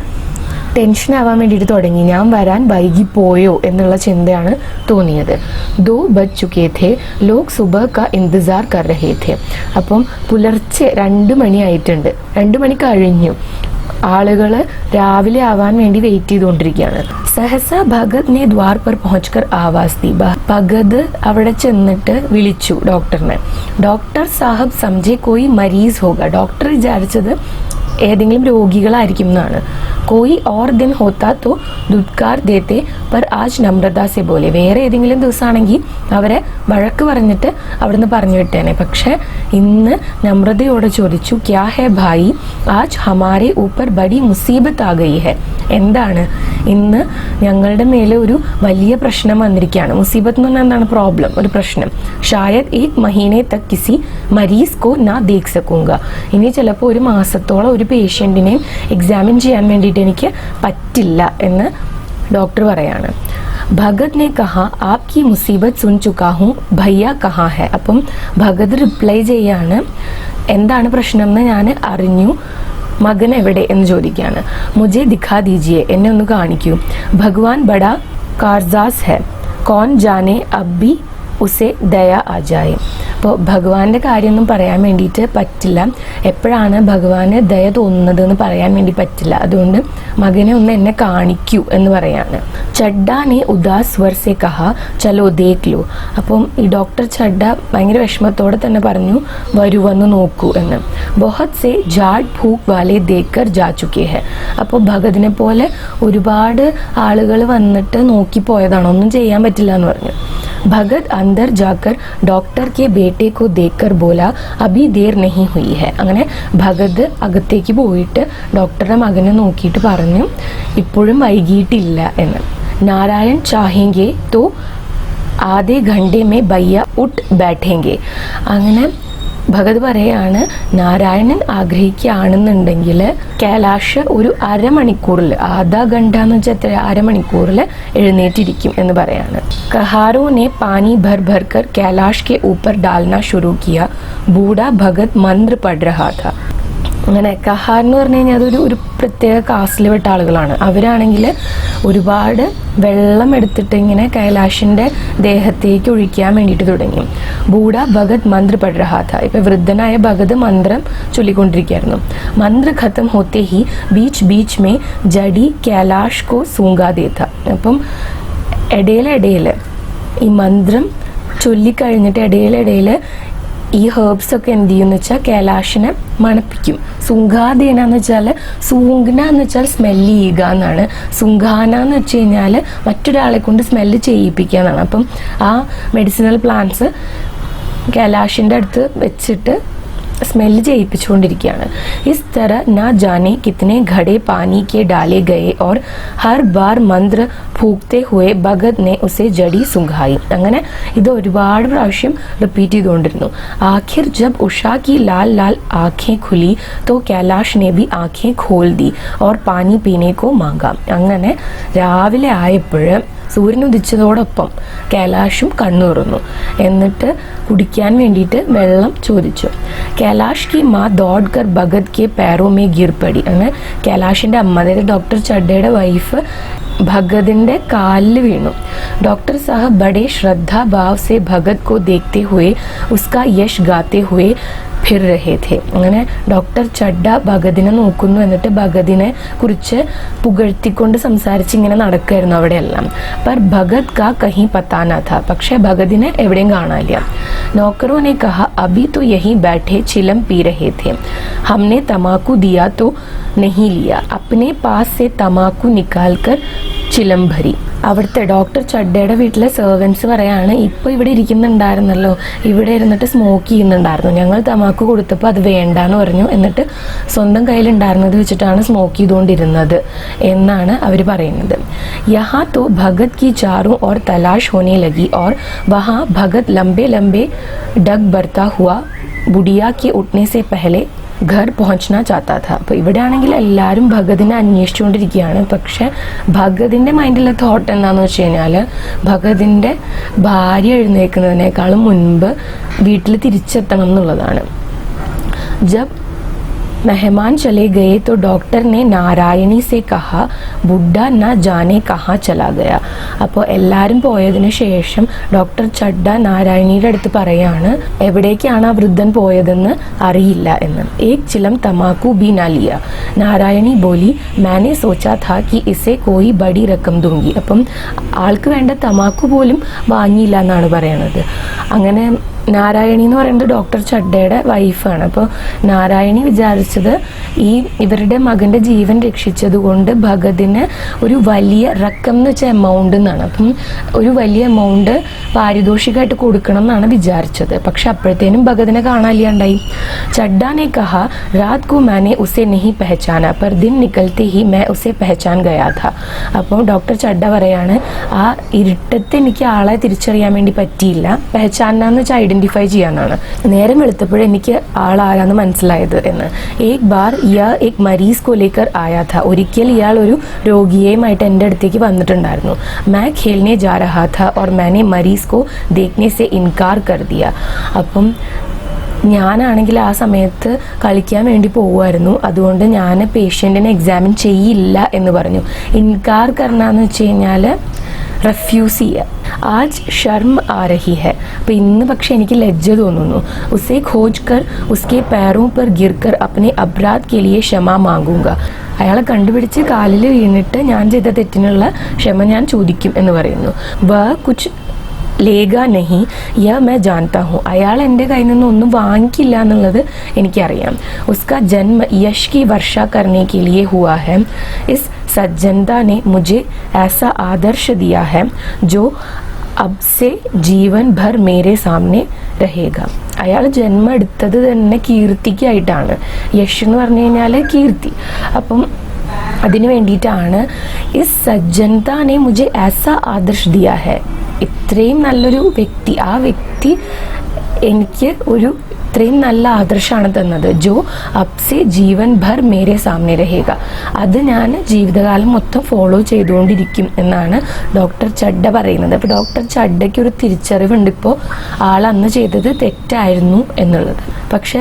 ടെൻഷൻ ആവാൻ വേണ്ടിയിട്ട് തുടങ്ങി. ഞാൻ വരാൻ വൈകിപ്പോയോ എന്നുള്ള ചിന്തയാണ് തോന്നിയത്. 2 बज चुके थे, लोग सुबह का इंतजार कर रहे थे. അപ്പം പുലർച്ചെ 2 മണിയായിട്ടുണ്ട്, 2 മണി കഴിഞ്ഞു. ആളുകൾ രാവിലെ ആവാൻ വേണ്ടി വെയിറ്റ് ചെയ്തുകൊണ്ടിരിക്കുകയാണ്. സഹസ ഭഗത് നെ ദ്വാർ पर पहुंचकर आवाज दी. ഭഗത് അവിടെ ചെന്നിട്ട് വിളിച്ചു ഡോക്ടറിനെ. ഡോക്ടർ സാഹബ് സംജെ കോയി മരീസ് ഹോഗ. ഡോക്ടർ വിചാരിച്ചത് ഏതെങ്കിലും രോഗികളായിരിക്കും എന്നാണ്. കോയി ഓർ ദിൻ ഹോത്താ തോ ദുത്കാർ ദേത്തെ പർ ആജ് നമ്രത സെ ബോലെ. വേറെ ഏതെങ്കിലും ദിവസമാണെങ്കിൽ അവരെ വഴക്ക് പറഞ്ഞിട്ട് അവിടുന്ന് പറഞ്ഞു വിട്ടേനെ. പക്ഷെ ഇന്ന് നമ്രതയോടെ ചോദിച്ചു, ക്യാ ഹെ ഭായി, ആജ് ഹമാരെ ഊപ്പർ ബഡി മുസീബത്ത് ആ ഗയി ഹെ. എന്താണ്, ഇന്ന് ഞങ്ങളുടെ മേലെ ഒരു വലിയ പ്രശ്നം വന്നിരിക്കുകയാണ്. മുസീബത്ത് എന്ന് പറഞ്ഞാൽ എന്താണ്? പ്രോബ്ലം, ഒരു പ്രശ്നം. ഷായദ് 1 മഹീനെ തക് കിസി മരീസ് കോ നാ ദേഖ് സക്കൂങ്ക. ഇനി ചിലപ്പോൾ ഒരു മാസത്തോളം ഒരു പേഷ്യൻറ്റിനെ എക്സാമിൻ ചെയ്യാൻ വേണ്ടിയിട്ട് എനിക്ക് പറ്റില്ല എന്ന് ഡോക്ടർ പറയാണ്. ഭഗത് നെ കഹാ ആപ്കി മുസീബത്ത് സുൻ ചുക്കാ ഹൂം, ഭയ്യ കഹാ ഹെ. അപ്പം ഭഗത് റിപ്ലൈ ചെയ്യാണ്, എന്താണ് പ്രശ്നം എന്ന് ഞാൻ അറിഞ്ഞു, മകൻ എവിടെ എന്ന് ചോദിക്കുകയാണ്. മുझे ദിഖാ ദീജിയെ, എന്നെ ഒന്ന് കാണിക്കൂ. ഭഗവാൻ ബഡാ കാർസാസ് ഹെ, കോൻ ജാനെ അബ്ബി ഉസെ ദയ ആ ജായെ. അപ്പോൾ ഭഗവാന്റെ കാര്യമൊന്നും പറയാൻ വേണ്ടിയിട്ട് പറ്റില്ല, എപ്പോഴാണ് ഭഗവാന് ദയ തോന്നുന്നത് എന്ന് പറയാൻ വേണ്ടി പറ്റില്ല, അതുകൊണ്ട് മകനെ ഒന്ന് എന്നെ കാണിക്കൂ എന്ന് പറയാണ്. ചഡ്ഡാനെ ഉദാസ് സ്വർ സെ കഹാ ചലോ ദേഖ് ലോ. അപ്പം ഈ ഡോക്ടർ ചഡ്ഡ ഭയങ്കര വിഷമത്തോടെ തന്നെ പറഞ്ഞു, വരൂ വന്ന് നോക്കൂ എന്ന്. ബഹത് സെ ജാഡ് ഭൂക്ക് വാലെ ദേക്കർ ജാ ചുക്കേ ഹെ. അപ്പോൾ ഭഗതിനെ പോലെ ഒരുപാട് ആളുകൾ വന്നിട്ട് നോക്കിപ്പോയതാണ്, ഒന്നും ചെയ്യാൻ പറ്റില്ല എന്ന് പറഞ്ഞു. ഭഗത് അന്തർ ജാക്കർ ഡോക്ടർ കെ ബേട്ടെ കോ ദേക്കർ ബോല അഭി ദേർ നഹി ഹുയി ഹെ. അങ്ങനെ ഭഗത് അകത്തേക്ക് പോയിട്ട് ഡോക്ടറുടെ മകനെ നോക്കിയിട്ട് പറഞ്ഞു, ഇപ്പോഴും വൈകിയിട്ടില്ല എന്ന്. നാരായൺ ചാഹേങ്കെ തോ ആധേ ഘണ്ടെ മേ ബയ്യ ഉട്ട് ബാഠേങ്കെ. അങ്ങനെ ഭഗത് പറയാണ്, നാരായണൻ ആഗ്രഹിക്കുകയാണെന്നുണ്ടെങ്കിൽ കൈലാഷ് ഒരു അരമണിക്കൂറിൽ, ആധാ ഘണ്ട എന്ന് വെച്ചാൽ എത്ര, അരമണിക്കൂറിൽ എഴുന്നേറ്റിരിക്കും എന്ന് പറയാണ്. കഹാരോ നെ പാനി ഭർ ഭർ കർ കൈലാഷ് കെ ഊപ്പർ ഡാൽന ശുരു കിയ. ബൂഢാ ഭഗത് മന്ത്ര പഠ് രഹാ ഥാ. അങ്ങനെ കഹാർ എന്ന് പറഞ്ഞു കഴിഞ്ഞാൽ അതൊരു ഒരു പ്രത്യേക കാസ്റ്റിൽ പെട്ട ആളുകളാണ്. അവരാണെങ്കിൽ ഒരുപാട് വെള്ളം എടുത്തിട്ട് ഇങ്ങനെ കൈലാഷിൻ്റെ ദേഹത്തേക്ക് ഒഴിക്കാൻ വേണ്ടിയിട്ട് തുടങ്ങി. ബൂഢ ഭഗത് മന്ത്ര പഠ് രഹാ ഥാ. ഇപ്പം വൃദ്ധനായ ഭഗത് മന്ത്രം ചൊല്ലിക്കൊണ്ടിരിക്കുകയായിരുന്നു. മന്ത്ര ഖത്തം ഹോത്തെ he beach beach may ജഡി Kailash കോ സൂങ്കാ ദേത്ത. അപ്പം ഇടയിലിടയിൽ ഈ മന്ത്രം ചൊല്ലിക്കഴിഞ്ഞിട്ട് ഇടയിലിടയിൽ ഈ ഹേർബ്സ് ഒക്കെ എന്ത് ചെയ്യുമെന്ന് വെച്ചാൽ കൈലാഷിനെ മണപ്പിക്കും. സുങ്കാദേന എന്ന് വെച്ചാൽ, സൂങ്ന എന്ന് വെച്ചാൽ സ്മെല്ല് ചെയ്യുക എന്നാണ്. സുങ്കാന എന്ന് വെച്ച് കഴിഞ്ഞാൽ മറ്റൊരാളെ കൊണ്ട് സ്മെല്ല് ചെയ്യിപ്പിക്കുക എന്നാണ്. അപ്പം ആ മെഡിസിനൽ പ്ലാന്റ്സ് കൈലാഷിൻ്റെ അടുത്ത് വെച്ചിട്ട് स्मेल ചെയ്യിപ്പിച്ചുകൊണ്ടിരിക്കുകയാണ്. इस तरह ना जाने कितने घड़े पानी के डाले गए और हर बार मंत्र फूकते हुए भगत ने उसे जड़ी सुंघाई. അങ്ങനെ ഇത് ഒരുപാട് പ്രാവശ്യം റിപ്പീറ്റ് ചെയ്തുകൊണ്ടിരുന്നു. आखिर जब उषा की लाल लाल आंखें खुली तो कैलाश ने भी आंखें खोल दी और पानी पीने को मांगा. അങ്ങനെ രാവിലെ ആയപ്പോൾ സൂര്യൻ ഉദിച്ചതോടൊപ്പം കൈലാഷും കണ്ണു തുറന്നു. എന്നിട്ട് കുടിക്കാൻ വേണ്ടിയിട്ട് വെള്ളം ചോദിച്ചു. कैलाश की माँ दौड़कर भगत के पैरों में गिर पड़ी. അങ്ങനെ കൈലാഷിൻ്റെ അമ്മ, അതായത് ഡോക്ടർ ചഡ്ഡയുടെ വൈഫ്, ഭഗതിൻ്റെ കാലിൽ വീണു. डॉक्टर साहब बड़े श्रद्धा भाव से भगत को देखते हुए उसका यश गाते हुए फिर रहे थे. അങ്ങനെ ഡോക്ടർ ചഡ്ഡ ഭഗതിനെ നോക്കുന്നു. എന്നിട്ട് ഭഗതിനെ കുറിച്ച് പുകഴ്ത്തിക്കൊണ്ട് സംസാരിച്ച് ഇങ്ങനെ നടക്കുകയായിരുന്നു അവിടെയെല്ലാം. पर भगत का कहीं पता न था. പക്ഷേ ഭഗതിനെ എവിടെയും കാണാനില്ല. नौकरों ने कहा अभी तो यहीं बैठे चिलम पी रहे थे, हमने तमाकू दिया तो नहीं लिया, अपने पास से तमाकू निकाल कर ചിലം ഭരി. അവിടുത്തെ ഡോക്ടർ ചഡ്ഡയുടെ വീട്ടിലെ സെർവൻസ് പറയാണ്, ഇപ്പോൾ ഇവിടെ ഇരിക്കുന്നുണ്ടായിരുന്നല്ലോ, ഇവിടെ ഇരുന്നിട്ട് സ്മോക്ക് ചെയ്യുന്നുണ്ടായിരുന്നു, ഞങ്ങൾ തമാക്ക് കൊടുത്തപ്പോൾ അത് വേണ്ടാന്ന് പറഞ്ഞു, എന്നിട്ട് സ്വന്തം കയ്യിലുണ്ടായിരുന്നത് വെച്ചിട്ടാണ് സ്മോക്ക് ചെയ്തുകൊണ്ടിരുന്നത് എന്നാണ് അവർ പറയുന്നത്. യഹാ തോ ഭഗത് की चारों ओर तलाश होने लगी और वहाँ भगत लंबे लंबे डग भरता हुआ बुढ़िया के उठने से पहले घर पहुंचना चाहता था. അപ്പോൾ ഇവിടെ ആണെങ്കിൽ എല്ലാവരും ഭഗതിനെ അന്വേഷിച്ചുകൊണ്ടിരിക്കുകയാണ്. പക്ഷെ ഭഗതിൻ്റെ മൈൻഡിലെ തോട്ട് എന്താണെന്ന് വെച്ച് കഴിഞ്ഞാൽ, ഭഗതിൻ്റെ ഭാര്യ എഴുന്നേൽക്കുന്നതിനേക്കാളും മുൻപ് വീട്ടിൽ തിരിച്ചെത്തണം എന്നുള്ളതാണ്. ജബ് मेहमान चले गए तो डॉक्टर ने नारायणी से कहा बुड्ढा न जाने कहाँ चला गया. അപ്പോൾ എല്ലാവരും പോയതിനു ശേഷം ഡോക്ടർ ചഡ്ഡ നാരായണിയുടെ അടുത്ത് പറയാണ് എവിടേക്കാണ് ആ വൃദ്ധൻ പോയതെന്ന് അറിയില്ല എന്ന്. एक चिलम तमाकू भी ना लिया. നാരായണി बोली मैंने सोचा था कि इसे कोई बड़ी रकम दूंगी. അപ്പം ആൾക്ക് വേണ്ട തമാക്കു പോലും വാങ്ങിയില്ല എന്നാണ് പറയണത്. അങ്ങനെ നാരായണി എന്ന് പറയുന്നത് ഡോക്ടർ ചഡ്ഡയുടെ വൈഫാണ്. അപ്പോൾ നാരായണി വിചാരിച്ചത് ഇവരുടെ മകൻ്റെ ജീവൻ രക്ഷിച്ചത് കൊണ്ട് ഭഗതിന് ഒരു വലിയ റക്കം എന്ന് വെച്ച എമൗണ്ട് എന്നാണ്. അപ്പം ഒരു വലിയ എമൗണ്ട് പാരിതോഷികമായിട്ട് കൊടുക്കണം എന്നാണ് വിചാരിച്ചത്. പക്ഷെ അപ്പോഴത്തേനും ഭഗതിനെ കാണാനില്ലാണ്ടായി. ചഡ്ഡ ने कहा रात को मैंने उसे नहीं पहचाना पर दिन निकलते ही मैं उसे पहचान गया था. അപ്പോൾ ഡോക്ടർ ചഡ്ഡ പറയാണ് ആ ഇരുട്ടത്ത് എനിക്ക് ആളെ തിരിച്ചറിയാൻ വേണ്ടി പറ്റിയില്ല. പെഹച്ചാനാന്ന് വെച്ചാൽ ഐഡന്റിഫൈ ചെയ്യാനാണ്. നേരം വെളുത്തപ്പോഴും എനിക്ക് ആളാരാന്ന് മനസ്സിലായത് എന്ന്. एक बार यह एक मरीज को लेकर आया था. ഒരിക്കൽ ഇയാൾ ഒരു രോഗിയുമായിട്ട് എൻ്റെ അടുത്തേക്ക് വന്നിട്ടുണ്ടായിരുന്നു. मैं खेलने जा रहा था और मैंने मरीज को देखने से इनकार कर दिया. അപ്പം ഞാനാണെങ്കിൽ ആ സമയത്ത് കളിക്കാൻ വേണ്ടി പോകുമായിരുന്നു. അതുകൊണ്ട് ഞാൻ പേഷ്യൻറ്റിനെ എക്സാമിൻ ചെയ്യില്ല എന്ന് പറഞ്ഞു. ഇൻകാർ കർണാന്ന് വെച്ച് കഴിഞ്ഞാൽ റെഫ്യൂസ് ചെയ്യുക. ആജ് ഷർം ആ രഹി ഹെ. അപ്പോൾ ഇന്ന് പക്ഷെ എനിക്ക് ലജ്ജ തോന്നുന്നു. ഉസേ ഖോജ് കർ ഉസ്കെ പാരോं पर गिरकर अपने अपराध के लिए क्षमा मांगूंगा. അയാളെ കണ്ടുപിടിച്ച് കാലിൽ വീണിട്ട് ഞാൻ ചെയ്ത തെറ്റിനുള്ള ക്ഷമ ഞാൻ ചോദിക്കും എന്ന് പറയുന്നു. വ കുച്ച് ലേഗ നഹി യ മേ ജാൻതാ ഹൂँ. അയാൾ എൻ്റെ കയ്യിൽ നിന്ന് ഒന്നും വാങ്ങിക്കില്ല എന്നുള്ളത് എനിക്കറിയാം. ഉസ്കാ ജന്മ യശ് की वर्षा करने के लिए हुआ है. इस सज्जनता ने मुझे ऐसा आदर्श दिया है जो अब से जीवन भर मेरे सामने रहेगा. അയാൾ ജന്മം എടുത്തത് തന്നെ കീർത്തിക്കായിട്ടാണ്. യശ് എന്ന് പറഞ്ഞു കഴിഞ്ഞാൽ കീർത്തി. അപ്പം അതിനു വേണ്ടിയിട്ടാണ് ഇസ് സജ്ജനതാനെ മുझे ऐसा आदर्श दिया है. ഇത്രയും നല്ലൊരു വ്യക്തി, ആ വ്യക്തി എനിക്ക് ഒരു ഇത്രയും നല്ല ആദർശമാണ് തന്നത്. ജോ അബ്സെ ജീവൻ ഭർ മേരെ സാമനെ രഹേഗ. അത് ഞാൻ ജീവിതകാലം മൊത്തം ഫോളോ ചെയ്തുകൊണ്ടിരിക്കും എന്നാണ് ഡോക്ടർ ചഡ്ഡ പറയുന്നത്. അപ്പോൾ ഡോക്ടർ ചഡ്ഡയ്ക്ക് ഒരു തിരിച്ചറിവുണ്ട് ഇപ്പോൾ ആൾ അന്ന് ചെയ്തത് തെറ്റായിരുന്നു എന്നുള്ളത്. പക്ഷേ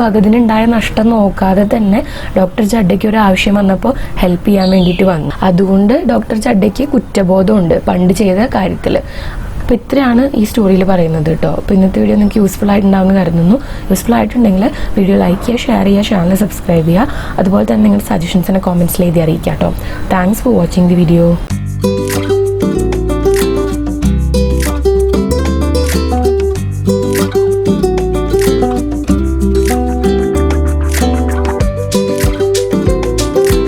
ഭഗതിനുണ്ടായ നഷ്ടം നോക്കാതെ തന്നെ ഡോക്ടർ ചഡ്ഡയ്ക്ക് ഒരു ആവശ്യം വന്നപ്പോൾ ഹെൽപ്പ് ചെയ്യാൻ വേണ്ടിയിട്ട് വന്നു. അതുകൊണ്ട് ഡോക്ടർ ചഡ്ഡയ്ക്ക് കുറ്റബോധമുണ്ട് പണ്ട് ചെയ്ത കാര്യത്തിൽ. അപ്പോൾ ഇത്രയാണ് ഈ സ്റ്റോറിയിൽ പറയുന്നത് കേട്ടോ. അപ്പോൾ ഇന്നത്തെ വീഡിയോ നിങ്ങൾക്ക് യൂസ്ഫുൾ ആയിട്ടുണ്ടാവുമെന്ന് കരുതുന്നു. യൂസ്ഫുൾ ആയിട്ടുണ്ടെങ്കിൽ വീഡിയോ ലൈക്ക് ചെയ്യുക, ഷെയർ ചെയ്യുക, ചാനൽ സബ്സ്ക്രൈബ് ചെയ്യുക. അതുപോലെ തന്നെ നിങ്ങളുടെ സജഷൻസിനെ കോമെൻറ്റ്സിൽ എഴുതി അറിയിക്കുക കേട്ടോ. Thanks for watching the video.